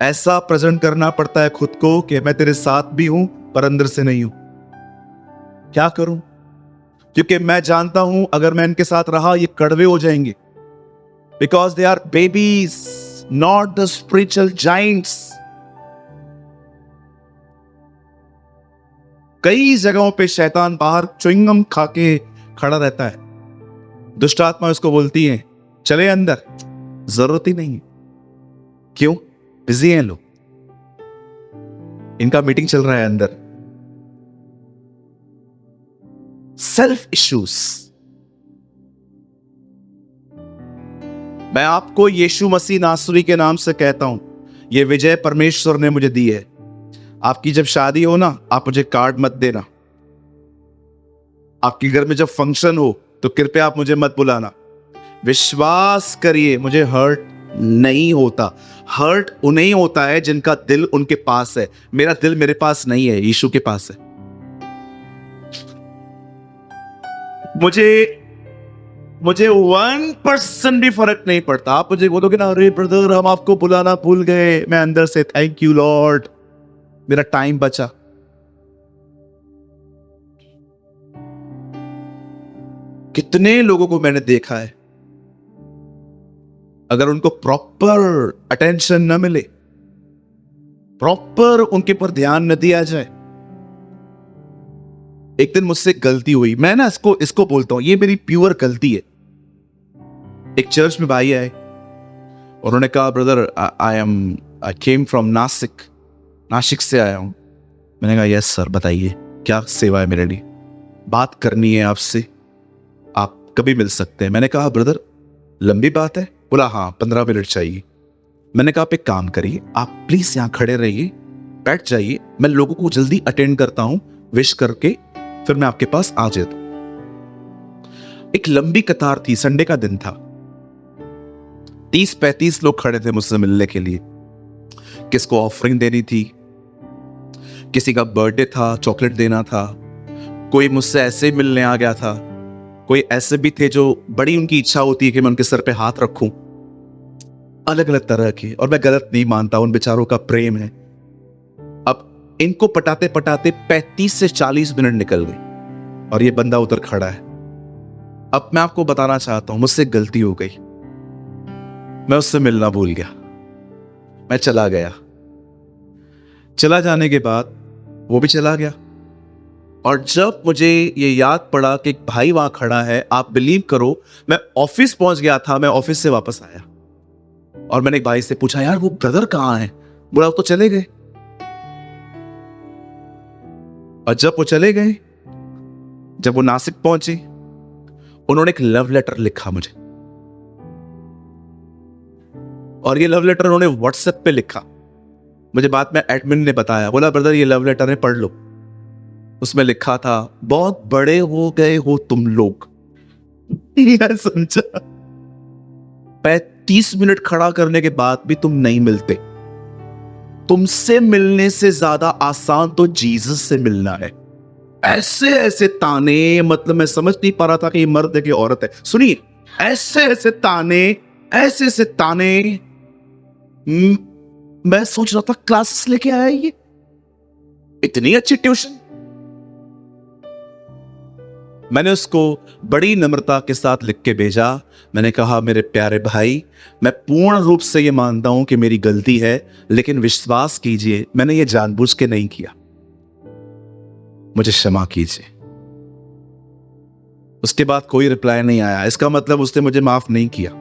ऐसा प्रेजेंट करना पड़ता है खुद को कि मैं तेरे साथ भी हूं पर अंदर से नहीं हूं। क्या करूं? क्योंकि मैं जानता हूं अगर मैं इनके साथ रहा ये कड़वे हो जाएंगे। Because they are babies, not the spiritual giants. कई जगहों पे शैतान बाहर च्युइंगम खा के खड़ा रहता है। दुष्ट आत्मा उसको बोलती है चले अंदर, जरूरत ही नहीं है। क्यों? बिजी हैं लोग, इनका मीटिंग चल रहा है अंदर। Self issues. मैं आपको यीशु मसीह नासरी के नाम से कहता हूं, यह विजय परमेश्वर ने मुझे दी है। आपकी जब शादी हो ना, आप मुझे कार्ड मत देना। आपके घर में जब फंक्शन हो तो कृपया आप मुझे मत बुलाना। विश्वास करिए मुझे हर्ट नहीं होता। हर्ट उन्हें होता है जिनका दिल उनके पास है। मेरा दिल मेरे पास नहीं है, यीशु के पास है। मुझे 1% भी फर्क नहीं पड़ता। आप मुझे बोलोगे ना, अरे ब्रदर हम आपको बुलाना भूल गए, मैं अंदर से थैंक यू लॉर्ड, मेरा टाइम बचा। कितने लोगों को मैंने देखा है, अगर उनको प्रॉपर अटेंशन न मिले, प्रॉपर उनके पर ध्यान न दिया जाए। एक दिन मुझसे गलती हुई, मैं ना इसको बोलता हूं ये मेरी प्योर गलती है। एक चर्च में भाई आए, उन्होंने कहा brother I came from Nashik से आया हूं। मैंने कहा यस सर, बताइए क्या सेवा है मेरे लिए, बात करनी है आपसे, आप कभी मिल सकते हैं। मैंने कहा ब्रदर लंबी बात है? बोला हाँ 15 मिनट चाहिए। मैंने कहा आप एक काम करिए, आप प्लीज यहां खड़े रहिए, बैठ जाइए, मैं लोगों को जल्दी अटेंड करता हूं, विश करके फिर मैं आपके पास आ जाता हूं। एक लंबी कतार थी, संडे का दिन था, 30-35 लोग खड़े थे मुझसे मिलने के लिए। किसको ऑफरिंग देनी थी, किसी का बर्थडे था, चॉकलेट देना था, कोई मुझसे ऐसे ही मिलने आ गया था, कोई ऐसे भी थे जो बड़ी उनकी इच्छा होती है कि मैं उनके सर पे हाथ रखूं। अलग अलग तरह के, और मैं गलत नहीं मानता, उन बेचारों का प्रेम है। अब इनको पटाते पटाते 35 से 40 मिनट निकल गए और ये बंदा उधर खड़ा है। अब मैं आपको बताना चाहता हूं, मुझसे गलती हो गई, मैं उससे मिलना भूल गया, मैं चला गया। चला जाने के बाद वो भी चला गया, और जब मुझे ये याद पड़ा कि एक भाई वहां खड़ा है, आप बिलीव करो मैं ऑफिस पहुंच गया था, मैं ऑफिस से वापस आया और मैंने एक भाई से पूछा यार वो ब्रदर कहां है? बोला वो तो चले गए। और जब वो चले गए, जब वो नासिक पहुंचे, उन्होंने एक लव लेटर लिखा मुझे, और ये लव लेटर उन्होंने व्हाट्सएप पे लिखा। मुझे बाद में एडमिन ने बताया, बोला ब्रदर ये लव लेटर है, पढ़ लो। उसमें लिखा था, बहुत बड़े हो गए हो तुम लोग। मैं समझा, 35 मिनट खड़ा करने के बाद भी तुम नहीं मिलते। तुमसे मिलने से ज्यादा आसान तो जीसस से मिलना है। ऐसे ऐसे ताने, मतलब मैं समझ नहीं पा रहा था कि ये मर्द है कि औरत है। सुनिए, ऐसे ऐसे ताने, ऐसे ऐसे ताने। मैं सोच रहा था क्लासेस लेके आया ये, इतनी अच्छी ट्यूशन। मैंने उसको बड़ी नम्रता के साथ लिख के भेजा। मैंने कहा, मेरे प्यारे भाई, मैं पूर्ण रूप से ये मानता हूं कि मेरी गलती है, लेकिन विश्वास कीजिए मैंने ये जानबूझ के नहीं किया, मुझे क्षमा कीजिए। उसके बाद कोई रिप्लाई नहीं आया। इसका मतलब उसने मुझे माफ नहीं किया।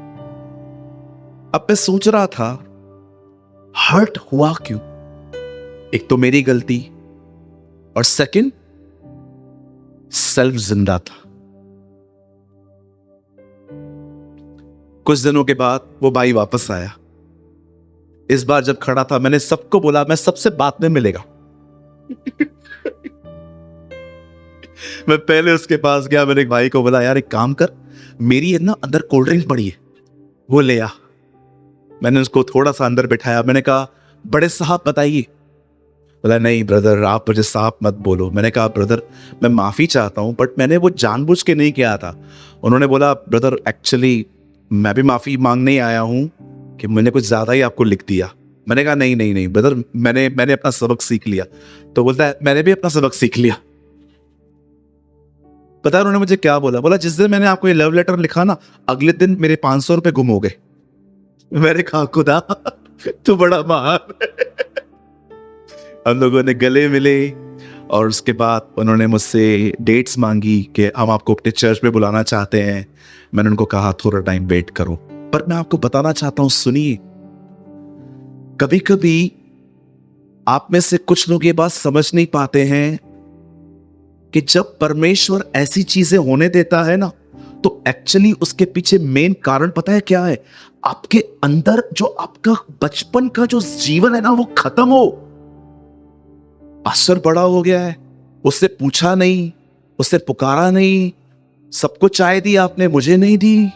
अब मैं सोच रहा था, हर्ट हुआ क्यों? एक तो मेरी गलती, और सेकंड सेल्फ जिंदा था। कुछ दिनों के बाद वो भाई वापस आया। इस बार जब खड़ा था, मैंने सबको बोला मैं सबसे बाद में मिलेगा। मैं पहले उसके पास गया। मैंने एक भाई को बोला, यार एक काम कर, मेरी है ना अंदर कोल्ड ड्रिंक पड़ी है, वो ले आ। मैंने उसको थोड़ा सा अंदर बिठाया। मैंने कहा, बड़े साहब बताइए। बोला, नहीं ब्रदर आप मुझे साहब मत बोलो। मैंने कहा, ब्रदर मैं माफी चाहता हूं, बट मैंने वो जानबूझ के नहीं किया था। उन्होंने बोला, ब्रदर एक्चुअली मैं भी माफी मांगने ही आया हूं कि मैंने कुछ ज्यादा ही आपको लिख दिया। मैंने कहा, नहीं नहीं नहीं ब्रदर, मैंने अपना सबक सीख लिया। तो बोलता है, मैंने भी अपना सबक सीख लिया। पता है उन्होंने मुझे क्या बोला? बोला, जिस दिन मैंने आपको ये लव लेटर लिखा ना, अगले दिन मेरे 500 रुपए गुम हो गए। मैंने कहा, खुदा तू बड़ा महान है। हम लोगों ने गले मिले, और उसके बाद उन्होंने मुझसे डेट्स मांगी कि हम आपको अपने चर्च में बुलाना चाहते हैं। मैंने उनको कहा, थोड़ा टाइम वेट करो। पर मैं आपको बताना चाहता हूं, सुनिए, कभी कभी आप में से कुछ लोग ये बात समझ नहीं पाते हैं कि जब परमेश्वर ऐसी चीजें होने देता है ना, तो एक्चुअली उसके पीछे मेन कारण पता है क्या है? आपके अंदर जो आपका बचपन का जो जीवन है ना, वो खत्म हो। पास्टर बड़ा हो गया है, उससे पूछा नहीं, उससे पुकारा नहीं, सबको चाय दी आपने, मुझे नहीं दी।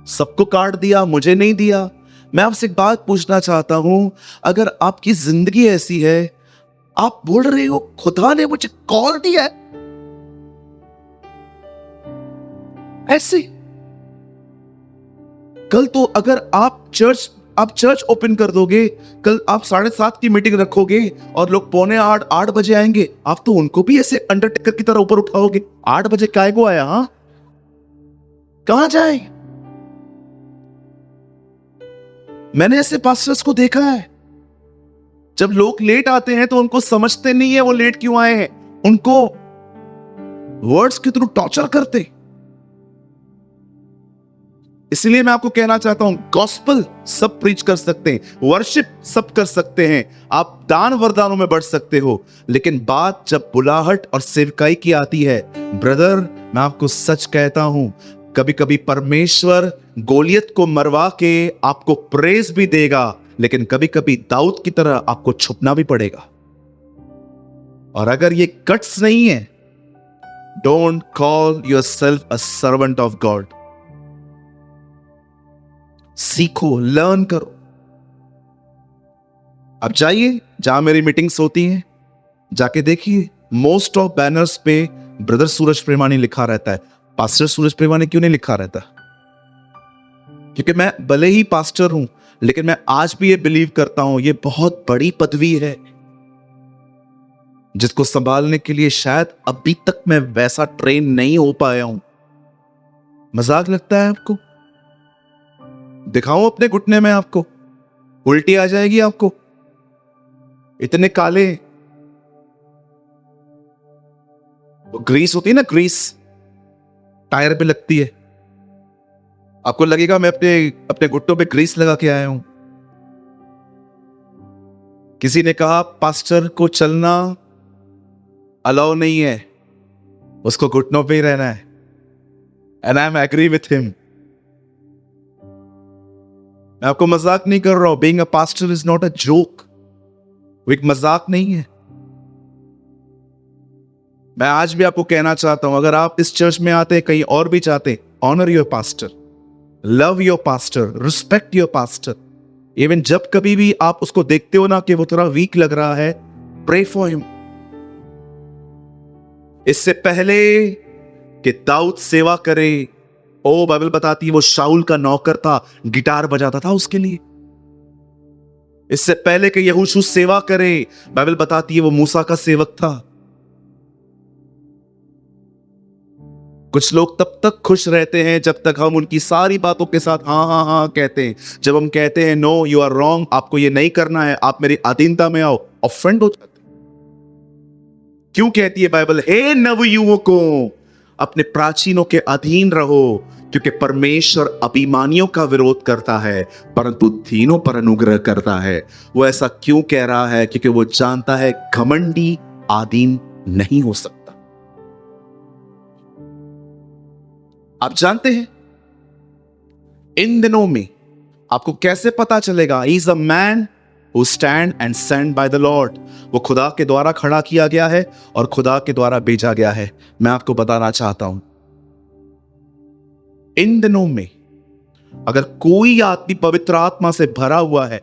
सबको कार्ड दिया, मुझे नहीं दिया। मैं आपसे एक बात पूछना चाहता हूं, अगर आपकी जिंदगी ऐसी है, आप बोल रहे हो खुदा ने मुझे कॉल दिया है, ऐसे कल तो अगर आप चर्च ओपन कर दोगे, कल आप 7:30 की मीटिंग रखोगे और लोग 7:45 बजे आएंगे, आप तो उनको भी ऐसे अंडरटेकर की तरह ऊपर उठाओगे। 8 बजे काय को आया? हाँ, कहां जाए? मैंने ऐसे पास्टर्स को देखा है, जब लोग लेट आते हैं तो उनको समझते नहीं है वो लेट क्यों आए हैं, उनको वर्ड्स के थ्रू टॉर्चर करते। इसलिए मैं आपको कहना चाहता हूं, गॉस्पल सब प्रीच कर सकते हैं, वर्शिप सब कर सकते हैं, आप दान वरदानों में बढ़ सकते हो, लेकिन बात जब बुलाहट और सेवकाई की आती है, ब्रदर मैं आपको सच कहता हूं, कभी कभी परमेश्वर गोलियत को मरवा के आपको प्रेज भी देगा, लेकिन कभी कभी दाऊद की तरह आपको छुपना भी पड़ेगा। और अगर ये गट्स नहीं है, don't call yourself a servant of God. सीखो, लर्न करो। अब जाइए जहां मेरी मीटिंग्स होती हैं, जाके देखिए, मोस्ट ऑफ बैनर्स पे ब्रदर सूरज प्रेमानी लिखा रहता है। पास्टर सूरज प्रेमानी क्यों नहीं लिखा रहता? क्योंकि मैं भले ही पास्टर हूं, लेकिन मैं आज भी ये बिलीव करता हूं, ये बहुत बड़ी पदवी है जिसको संभालने के लिए शायद अभी तक मैं वैसा ट्रेन नहीं हो पाया हूं। मजाक लगता है आपको? दिखाऊं अपने घुटने में आपको? उल्टी आ जाएगी आपको, इतने काले। वो ग्रीस होती है ना, ग्रीस टायर पे लगती है, आपको लगेगा मैं अपने अपने घुटनों पे ग्रीस लगा के आया हूं। किसी ने कहा पास्टर को चलना अलाउ नहीं है, उसको घुटनों पे ही रहना है। And I am agree with him. मैं आपको मजाक नहीं कर रहा हूं। Being a pastor is not a joke. वो एक मजाक नहीं है। मैं आज भी आपको कहना चाहता हूं, अगर आप इस चर्च में आते हैं, कहीं और भी जाते, honour your pastor, love your pastor, respect your pastor. Even जब कभी भी आप उसको देखते हो ना कि वो थोड़ा वीक लग रहा है, प्रे फॉर हिम। इससे पहले कि दाऊद सेवा करे, ओ बाइबल बताती है वो शाऊल का नौकर था, गिटार बजाता था उसके लिए। इससे पहले कि यहोशू सेवा करे, बाइबल बताती है वो मूसा का सेवक था। कुछ लोग तब तक खुश रहते हैं जब तक हम उनकी सारी बातों के साथ हाँ हाँ हाँ कहते हैं। जब हम कहते हैं नो यू आर रॉन्ग, आपको ये नहीं करना है, आप मेरी अधीनता में आओ, ऑफेंड हो जाते। क्यों कहती है बाइबल, हे नवयुवकों अपने प्राचीनों के अधीन रहो, क्योंकि परमेश्वर अभिमानियों का विरोध करता है परंतु दीनों पर अनुग्रह करता है। वो ऐसा क्यों कह रहा है? क्योंकि वो जानता है घमंडी अधीन नहीं हो सकता। आप जानते हैं इन दिनों में आपको कैसे पता चलेगा? He is a man who stand and send by the Lord. वो खुदा के द्वारा खड़ा किया गया है और खुदा के द्वारा भेजा गया है। मैं आपको बताना चाहता हूं, इन दिनों में अगर कोई आदमी पवित्र आत्मा से भरा हुआ है,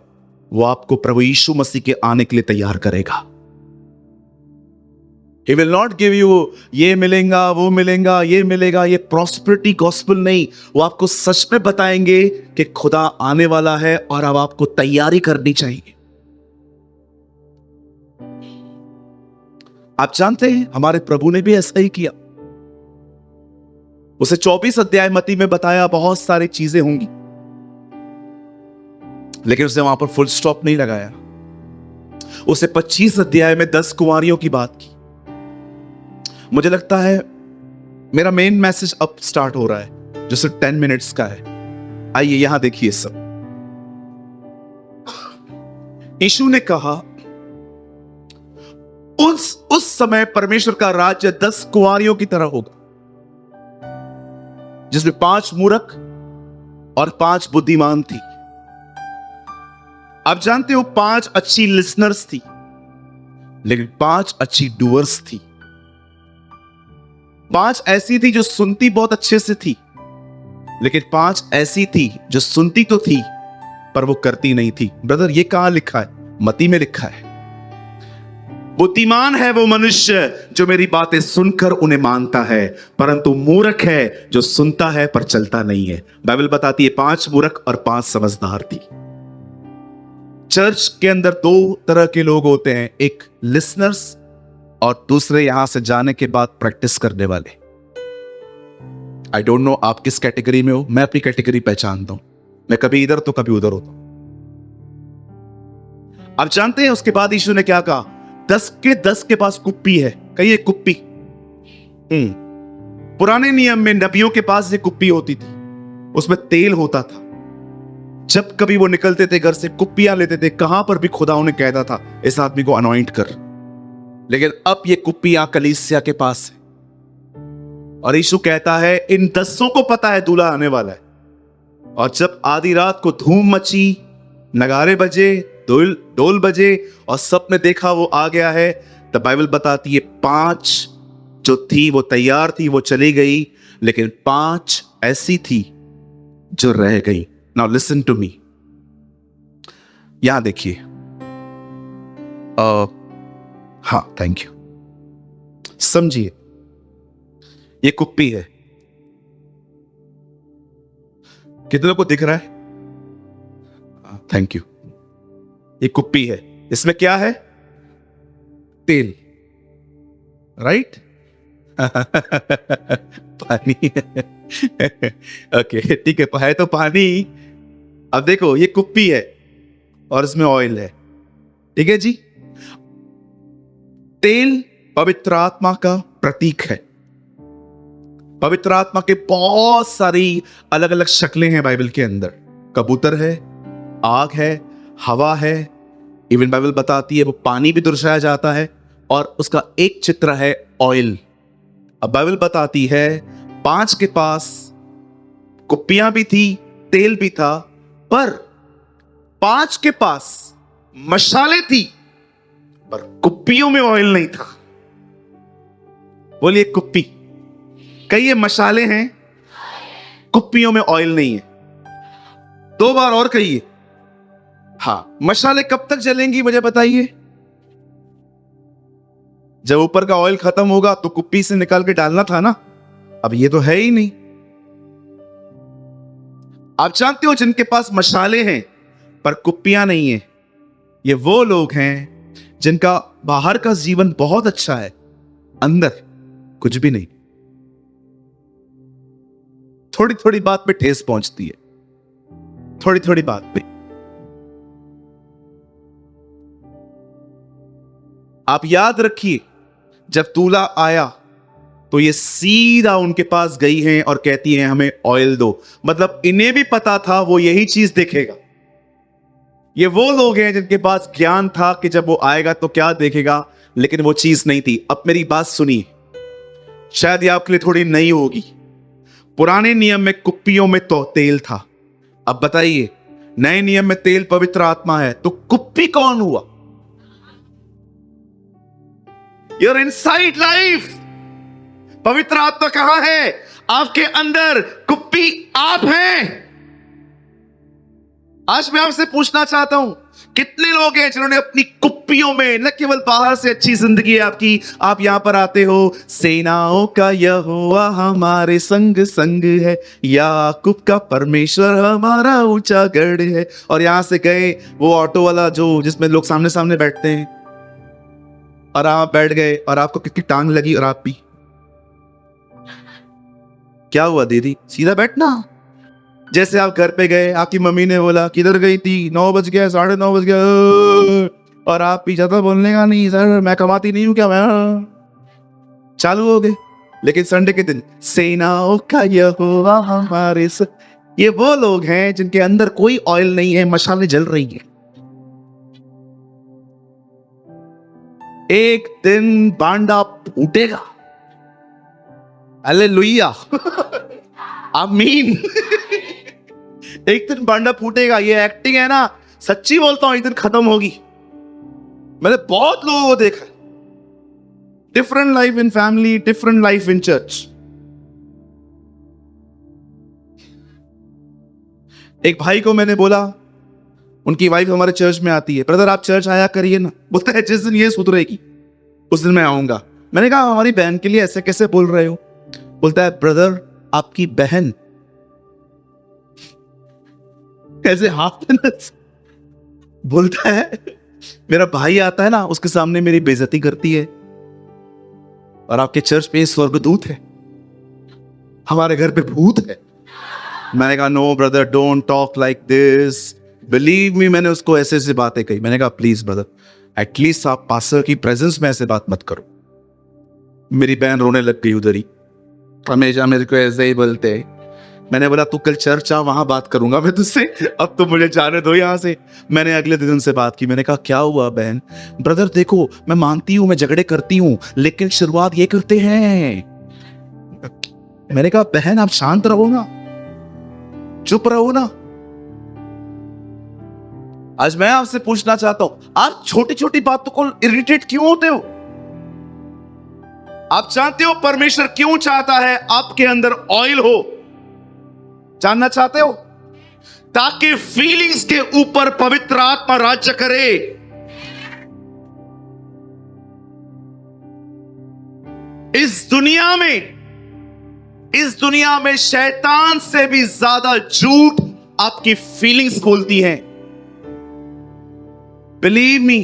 वो आपको प्रभु यीशु मसीह के आने के लिए तैयार करेगा। He will not give you ये मिलेगा, वो मिलेगा, ये मिलेगा, ये प्रॉस्पेरिटी गॉस्पेल नहीं। वो आपको सच में बताएंगे कि खुदा आने वाला है और अब आपको तैयारी करनी चाहिए। आप जानते हैं हमारे प्रभु ने भी ऐसा ही किया। उसे 24 अध्याय मत्ती में बताया बहुत सारी चीजें होंगी, लेकिन उसने वहां पर फुल स्टॉप नहीं लगाया। उसे 25 अध्याय में 10 कुंवारियों की बात की। मुझे लगता है मेरा मेन मैसेज अब स्टार्ट हो रहा है, जो सिर्फ 10 मिनट्स का है। आइए यहां देखिए सब। यीशु ने कहा उस समय परमेश्वर का राज्य 10 कुंवारियों की तरह होगा, जिसमें 5 मूर्ख और 5 बुद्धिमान थी। आप जानते हो 5 अच्छी लिसनर्स थी, लेकिन 5 अच्छी डूअर्स थी। 5 ऐसी थी जो सुनती बहुत अच्छे से थी, लेकिन 5 ऐसी थी जो सुनती तो थी पर वो करती नहीं थी। ब्रदर ये कहां लिखा है? मत्ती में लिखा है। बुद्धिमान है वो मनुष्य जो मेरी बातें सुनकर उन्हें मानता है, परंतु मूर्ख है जो सुनता है पर चलता नहीं है। बाइबल बताती है 5 मूर्ख और 5 समझदार थी। चर्च के अंदर 2 तरह के लोग होते हैं, एक लिसनर्स और दूसरे यहां से जाने के बाद प्रैक्टिस करने वाले। आई डोंट नो आप किस कैटेगरी में हो। मैं अपनी कैटेगरी पहचानता हूं। मैं कभी इधर तो कभी उधर होता हूं। आप जानते हैं उसके बाद यीशु ने क्या कहा? 10 के 10 के पास कुप्पी है। कहिए कुप्पी। पुराने नियम में नबियों के पास ये कुप्पी होती थी, उसमें तेल होता था। जब कभी वो निकलते थे घर से, कुप्पियां लेते थे। कहां पर भी खुदा उन्हें कहता था इस आदमी को अनॉइंट कर। लेकिन अब ये कुप्पियां कलीसिया के पास है, और यीशु कहता है इन 10 को पता है दूल्हा आने वाला है। और जब आधी रात को धूम मची, नगारे बजे, डोल बजे और सबने देखा वो आ गया है, तब बाइबल बताती है 5 जो थी वो तैयार थी, वो चली गई, लेकिन 5 ऐसी थी जो रह गई। Now listen to me. यहां देखिए। हाँ थैंक यू। समझिए ये कुप्पी है। कितने को दिख रहा है? Thank you. ये कुप्पी है, इसमें क्या है? तेल, राइट? पानी। ओके ठीक है तो पानी। अब देखो ये कुप्पी है और इसमें ऑयल है, ठीक है जी। तेल पवित्र आत्मा का प्रतीक है। पवित्र आत्मा के बहुत सारी अलग अलग शक्लें हैं बाइबल के अंदर। कबूतर है, आग है, हवा है, इवन बाइबल बताती है वो पानी भी दर्शाया जाता है, और उसका एक चित्र है ऑयल। अब बाइबल बताती है 5 के पास कुप्पियां भी थी, तेल भी था, पर 5 के पास मशाले थी, पर कुप्पियों में ऑयल नहीं था। बोलिए कुप्पी। कई मशाले हैं, कुप्पियों में ऑयल नहीं है। 2 बार और कहिए। हाँ, मशाले कब तक जलेंगी मुझे बताइए? जब ऊपर का ऑयल खत्म होगा तो कुप्पी से निकाल के डालना था ना। अब ये तो है ही नहीं। आप जानते हो जिनके पास मशाले हैं पर कुप्पियां नहीं है, ये वो लोग हैं जिनका बाहर का जीवन बहुत अच्छा है, अंदर कुछ भी नहीं। थोड़ी थोड़ी बात पे ठेस पहुंचती है, थोड़ी थोड़ी बात पे। आप याद रखिए, जब दूल्हा आया तो ये सीधा उनके पास गई हैं और कहती हैं हमें ऑयल दो। मतलब इन्हें भी पता था वो यही चीज देखेगा। ये वो लोग हैं जिनके पास ज्ञान था कि जब वो आएगा तो क्या देखेगा, लेकिन वो चीज नहीं थी। अब मेरी बात सुनिए, शायद ये आपके लिए थोड़ी नई होगी। पुराने नियम में कुप्पियों में तो तेल था। अब बताइए, नए नियम में तेल पवित्र आत्मा है, तो कुप्पी कौन हुआ? Your inside life. पवित्र आत्मा कहां है? आपके अंदर। कुप्पी आप हैं। आज मैं आपसे पूछना चाहता हूं, कितने लोग हैं जिन्होंने अपनी कुप्पियों में, न केवल बाहर से अच्छी जिंदगी है आपकी, आप यहां पर आते हो, सेनाओं का यहोवा हमारे संग संग है, याकूब का परमेश्वर हमारा ऊंचा गढ़ है, और यहां से गए वो ऑटो वाला जो जिसमें लोग सामने सामने बैठते हैं, और आप बैठ गए और आपको कितनी टांग लगी और आप भी। क्या हुआ दीदी? सीधा बैठना। जैसे आप घर पे गए, आपकी मम्मी ने बोला किधर गई थी, 9 बज गया, 9:30 बज गया, और आप पीछा था बोलने का, नहीं सर मैं कमाती नहीं हूं क्या, मैं चालू हो गए। लेकिन संडे के दिन सेनाओं का यहोवा हमारे ये वो लोग हैं जिनके अंदर कोई ऑयल नहीं है, मशालें जल रही है। एक दिन बांडा फूटेगा। हालेलुया। आमीन। एक दिन बांडा फूटेगा। ये एक्टिंग है ना, सच्ची बोलता हूं, एक दिन खत्म होगी। मैंने बहुत लोगों को देखा, different life in family, different life in church. एक भाई को मैंने बोला, उनकी वाइफ हमारे चर्च में आती है, ब्रदर आप चर्च आया करिए ना। बोलता है जिस दिन ये सुधरेगी उस दिन मैं आऊंगा। मैंने कहा हमारी बहन के लिए ऐसे कैसे बोल रहे हो? बोलता है ब्रदर आपकी बहन ऐसे हाथ बोलता है मेरा भाई आता है ना, उसके सामने मेरी बेइज्जती करती है, और आपके चर्च में स्वर्गदूत है, हमारे घर पे भूत है। मैंने कहा no brother don't talk like this, believe me. मैंने उसको ऐसे ऐसे बातें कही। मैंने कहा प्लीज ब्रदर एटलीस्ट आप पास्टर की प्रेजेंस में ऐसे बात मत करो। मेरी बहन रोने लग गई उधर ही, हमेशा मेरे को ऐसे ही बोलते हैं। मैंने बोला तू कल चर्च आ, वहां बात करूंगा मैं तुझसे, अब तो मुझे जाने दो यहां से। मैंने अगले दिन उनसे बात की। मैंने कहा क्या हुआ बहन? ब्रदर देखो मैं मानती हूं मैं झगड़े करती हूं, लेकिन शुरुआत ये करते हैं। मैंने कहा बहन आप शांत रहो ना, चुप रहो ना। आज मैं आपसे पूछना चाहता हूं, आप छोटी छोटी बातों को इरिटेट क्यों होते हो? आप जानते हो परमेश्वर क्यों चाहता है आपके अंदर ऑयल हो? जानना चाहते हो? ताकि फीलिंग्स के ऊपर पवित्र आत्मा राज्य करे। इस दुनिया में शैतान से भी ज्यादा झूठ आपकी फीलिंग्स बोलती हैं। Believe me,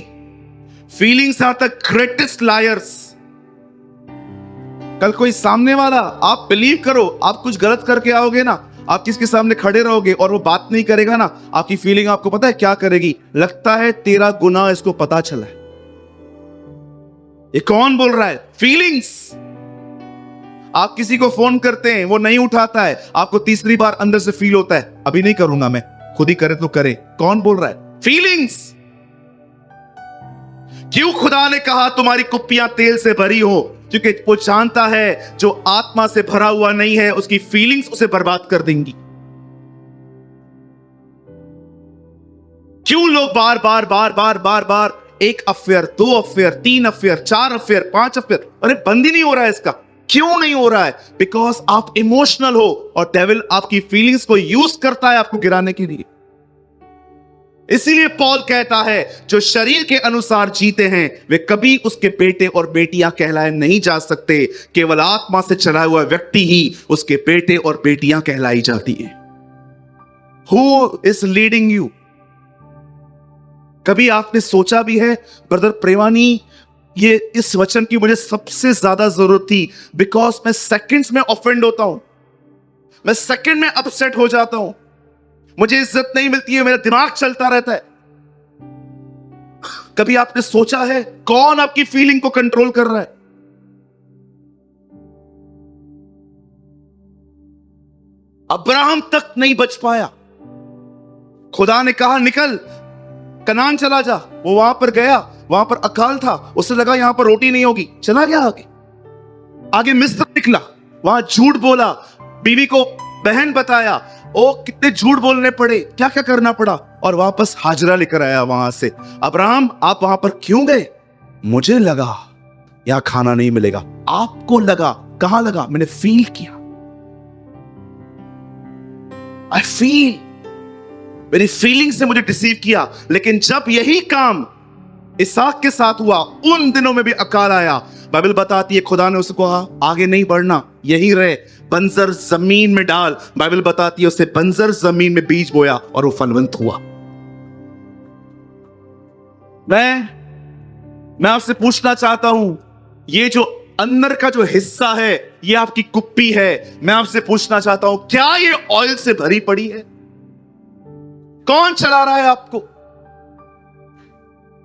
feelings are the greatest liars. कल कोई सामने वाला, आप बिलीव करो, आप कुछ गलत करके आओगे ना, आप किसके सामने खड़े रहोगे और वो बात नहीं करेगा ना, आपकी फीलिंग आपको पता है क्या करेगी? लगता है तेरा गुनाह इसको पता चला है। ये कौन बोल रहा है? फीलिंग्स। आप किसी को फोन करते हैं, वो नहीं उठाता है, आपको तीसरी बार अंदर से फील होता है अभी नहीं करूंगा मैं, खुद ही करे तो करे। कौन बोल रहा है? फीलिंग्स। क्यों खुदा ने कहा तुम्हारी कुप्पियां तेल से भरी हो? क्योंकि वो जानता है जो आत्मा से भरा हुआ नहीं है उसकी फीलिंग्स उसे बर्बाद कर देंगी। क्यों लोग बार बार बार बार बार बार एक affair, 2 affair, 3 affair, 4 affair, 5 affair, अरे बंद ही नहीं हो रहा है इसका। क्यों नहीं हो रहा है? बिकॉज आप इमोशनल हो और डेविल आपकी फीलिंग्स को यूज करता है आपको गिराने के लिए। इसीलिए पॉल कहता है जो शरीर के अनुसार जीते हैं वे कभी उसके बेटे और बेटियां कहलाए नहीं जा सकते। केवल आत्मा से चला हुआ व्यक्ति ही उसके बेटे और बेटियां कहलाई जाती है। Who is leading you? कभी आपने सोचा भी है ब्रदर प्रेमानी, ये इस वचन की मुझे सबसे ज्यादा जरूरत थी, बिकॉज मैं सेकंड्स में ऑफेंड होता हूं, मैं सेकंड में अपसेट हो जाता हूं, मुझे इज्जत नहीं मिलती है, मेरा दिमाग चलता रहता है। कभी आपने सोचा है कौन आपकी फीलिंग को कंट्रोल कर रहा है? अब्राहम तक नहीं बच पाया। खुदा ने कहा निकल कनान चला जा, वो वहां पर गया, वहां पर अकाल था, उसे लगा यहां पर रोटी नहीं होगी, चला गया आगे मिस्र निकला, वहां झूठ बोला, बीवी को बहन बताया, ओ कितने झूठ बोलने पड़े, क्या क्या करना पड़ा, और वापस हाजरा लेकर आया वहां से। अब्राहम आप वहां पर क्यों गए? मुझे लगा यहां खाना नहीं मिलेगा। आपको लगा? कहां लगा? मैंने फील किया, आई फील, मेरी फीलिंग से मुझे डिसीव किया। लेकिन जब यही काम इसहाक के साथ हुआ, उन दिनों में भी अकाल आया। बाइबल बताती है खुदा ने उसको कहा आगे नहीं बढ़ना, यही रहे, बंजर जमीन में डाल। बाइबल बताती है उसे बंजर जमीन में बीज बोया और वो फलवंत हुआ। मैं आपसे पूछना चाहता हूं, ये जो अंदर का जो हिस्सा है, ये आपकी कुप्पी है, मैं आपसे पूछना चाहता हूं क्या ये ऑयल से भरी पड़ी है? कौन चला रहा है आपको?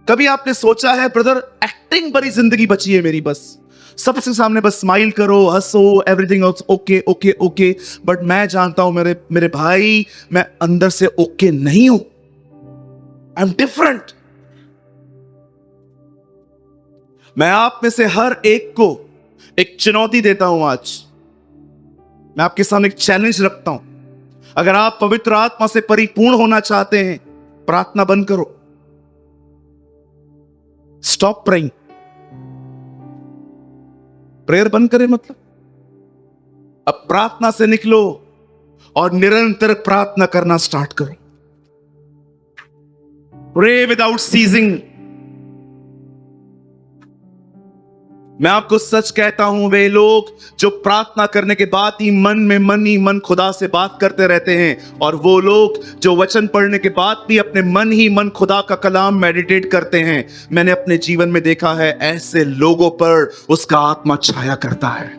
कभी आपने सोचा है ब्रदर एक्टिंग भरी जिंदगी बची है मेरी, बस सबसे सामने बस स्माइल करो, हंसो, everything okay okay okay, but मैं जानता हूं मेरे भाई, मैं अंदर से ओके नहीं हूं, आई एम डिफरेंट। मैं आप में से हर एक को एक चुनौती देता हूं। आज मैं आपके सामने एक चैलेंज रखता हूं। अगर आप पवित्र आत्मा से परिपूर्ण होना चाहते हैं, प्रार्थना बंद करो, स्टॉप प्रेइंग। प्रेयर बंद करें मतलब अब प्रार्थना से निकलो और निरंतर प्रार्थना करना स्टार्ट करो। Pray without ceasing. मैं आपको सच कहता हूं, वे लोग जो प्रार्थना करने के बाद ही मन खुदा से बात करते रहते हैं, और वो लोग जो वचन पढ़ने के बाद भी अपने मन ही मन खुदा का कलाम मेडिटेट करते हैं, मैंने अपने जीवन में देखा है ऐसे लोगों पर उसका आत्मा छाया करता है।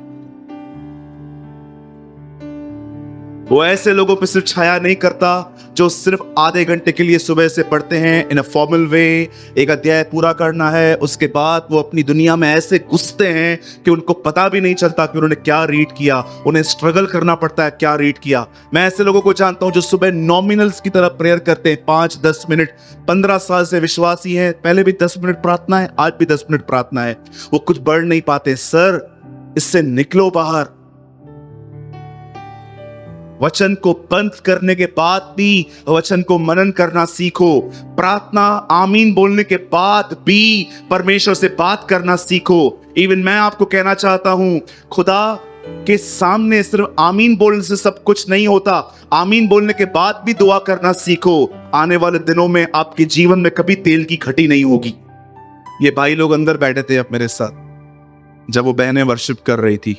वो ऐसे लोगों पर सिर्फ छाया नहीं करता जो सिर्फ आधे घंटे के लिए सुबह से पढ़ते हैं इन अ फॉर्मल वे, एक अध्याय पूरा करना है, उसके बाद वो अपनी दुनिया में ऐसे घुसते हैं कि उनको पता भी नहीं चलता कि उन्होंने क्या रीड किया, उन्हें स्ट्रगल करना पड़ता है क्या रीड किया। मैं ऐसे लोगों को जानता हूं जो सुबह नॉमिनल्स की तरह प्रेयर करते हैं, 5-10 मिनट, 15 साल से विश्वासी हैं, पहले भी 10 मिनट प्रार्थना है, आज भी 10 मिनट प्रार्थना है, वो कुछ बढ़ नहीं पाते। सर इससे निकलो बाहर। वचन को बंद करने के बाद भी वचन को मनन करना सीखो। प्रार्थना आमीन बोलने के बाद भी परमेश्वर से बात करना सीखो। इवन मैं आपको कहना चाहता हूं, खुदा के सामने सिर्फ आमीन बोलने से सब कुछ नहीं होता, आमीन बोलने के बाद भी दुआ करना सीखो। आने वाले दिनों में आपके जीवन में कभी तेल की घटी नहीं होगी। ये भाई लोग अंदर बैठे थे अब मेरे साथ जब वो बहनें वर्शिप कर रही थी,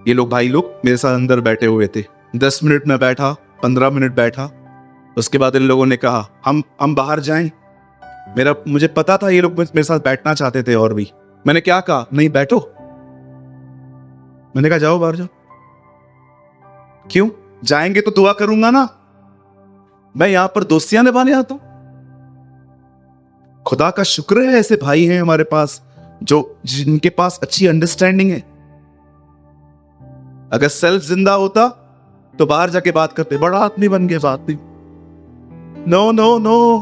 ये लोग भाई लोग मेरे साथ अंदर बैठे हुए थे। 10 मिनट में बैठा, 15 मिनट बैठा, उसके बाद इन लोगों ने कहा हम बाहर जाएं। मुझे पता था ये लोग मेरे साथ बैठना चाहते थे, और भी मैंने क्या कहा, नहीं बैठो। मैंने कहा जाओ बाहर जाओ। क्यों? जाएंगे तो दुआ करूंगा ना, मैं यहां पर दोस्तियां निभाने आता हूं। खुदा का शुक्र है ऐसे भाई हैं हमारे पास जिनके पास अच्छी अंडरस्टैंडिंग है। अगर सेल्फ जिंदा होता तो बाहर जाके बात करते, बड़ा आदमी बन गए, बात नहीं। No no no.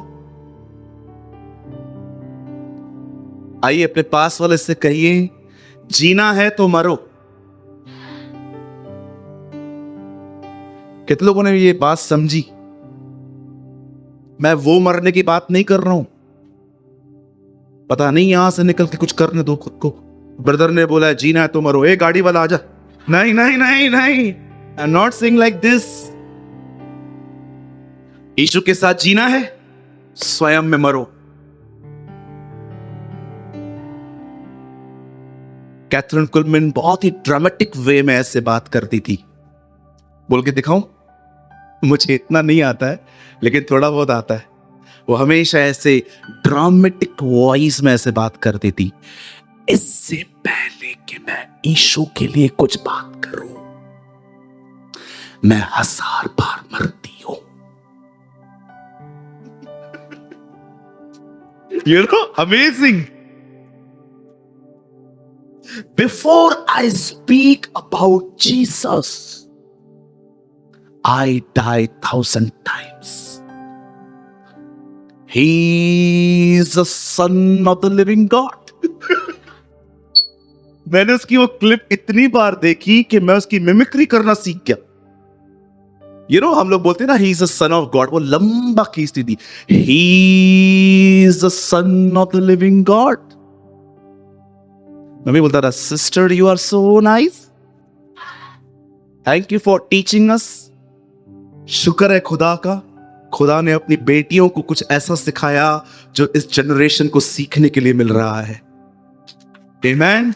आइए अपने पास वाले से कहिए, जीना है तो मरो। कितने लोगों ने ये बात समझी? मैं वो मरने की बात नहीं कर रहा हूं, पता नहीं यहां से निकल के कुछ करने दो खुद को। ब्रदर ने बोला है जीना है तो मरो, ए गाड़ी वाला आजा। नहीं नहीं नहीं नहीं, I am not saying like this. यीशु के साथ जीना है, स्वयं में मरो। कैथरीन कुलमैन बहुत ही ड्रामेटिक वे में ऐसे बात करती थी। बोल के दिखाऊं? मुझे इतना नहीं आता है, लेकिन थोड़ा बहुत आता है। वो हमेशा ऐसे ड्रामेटिक वॉइस में ऐसे बात करती थी, इससे पहले कि मैं यीशु के लिए कुछ बात करूं, मैं 1000 बार मरती हूं। You know, amazing. Before I speak about Jesus, I die 1000 times. He is the Son of the living God. मैंने उसकी वो क्लिप इतनी बार देखी कि मैं उसकी मिमिक्री करना सीख गया। You know, हम लोग बोलते हैं ना, he is the son of God, वो लंबा खींचती थी, he is the son of the living God। मैं भी बोलता था, sister you are so nice, thank you for teaching us। शुक्र है खुदा का, खुदा ने अपनी बेटियों को कुछ ऐसा सिखाया जो इस जनरेशन को सीखने के लिए मिल रहा है। Amen।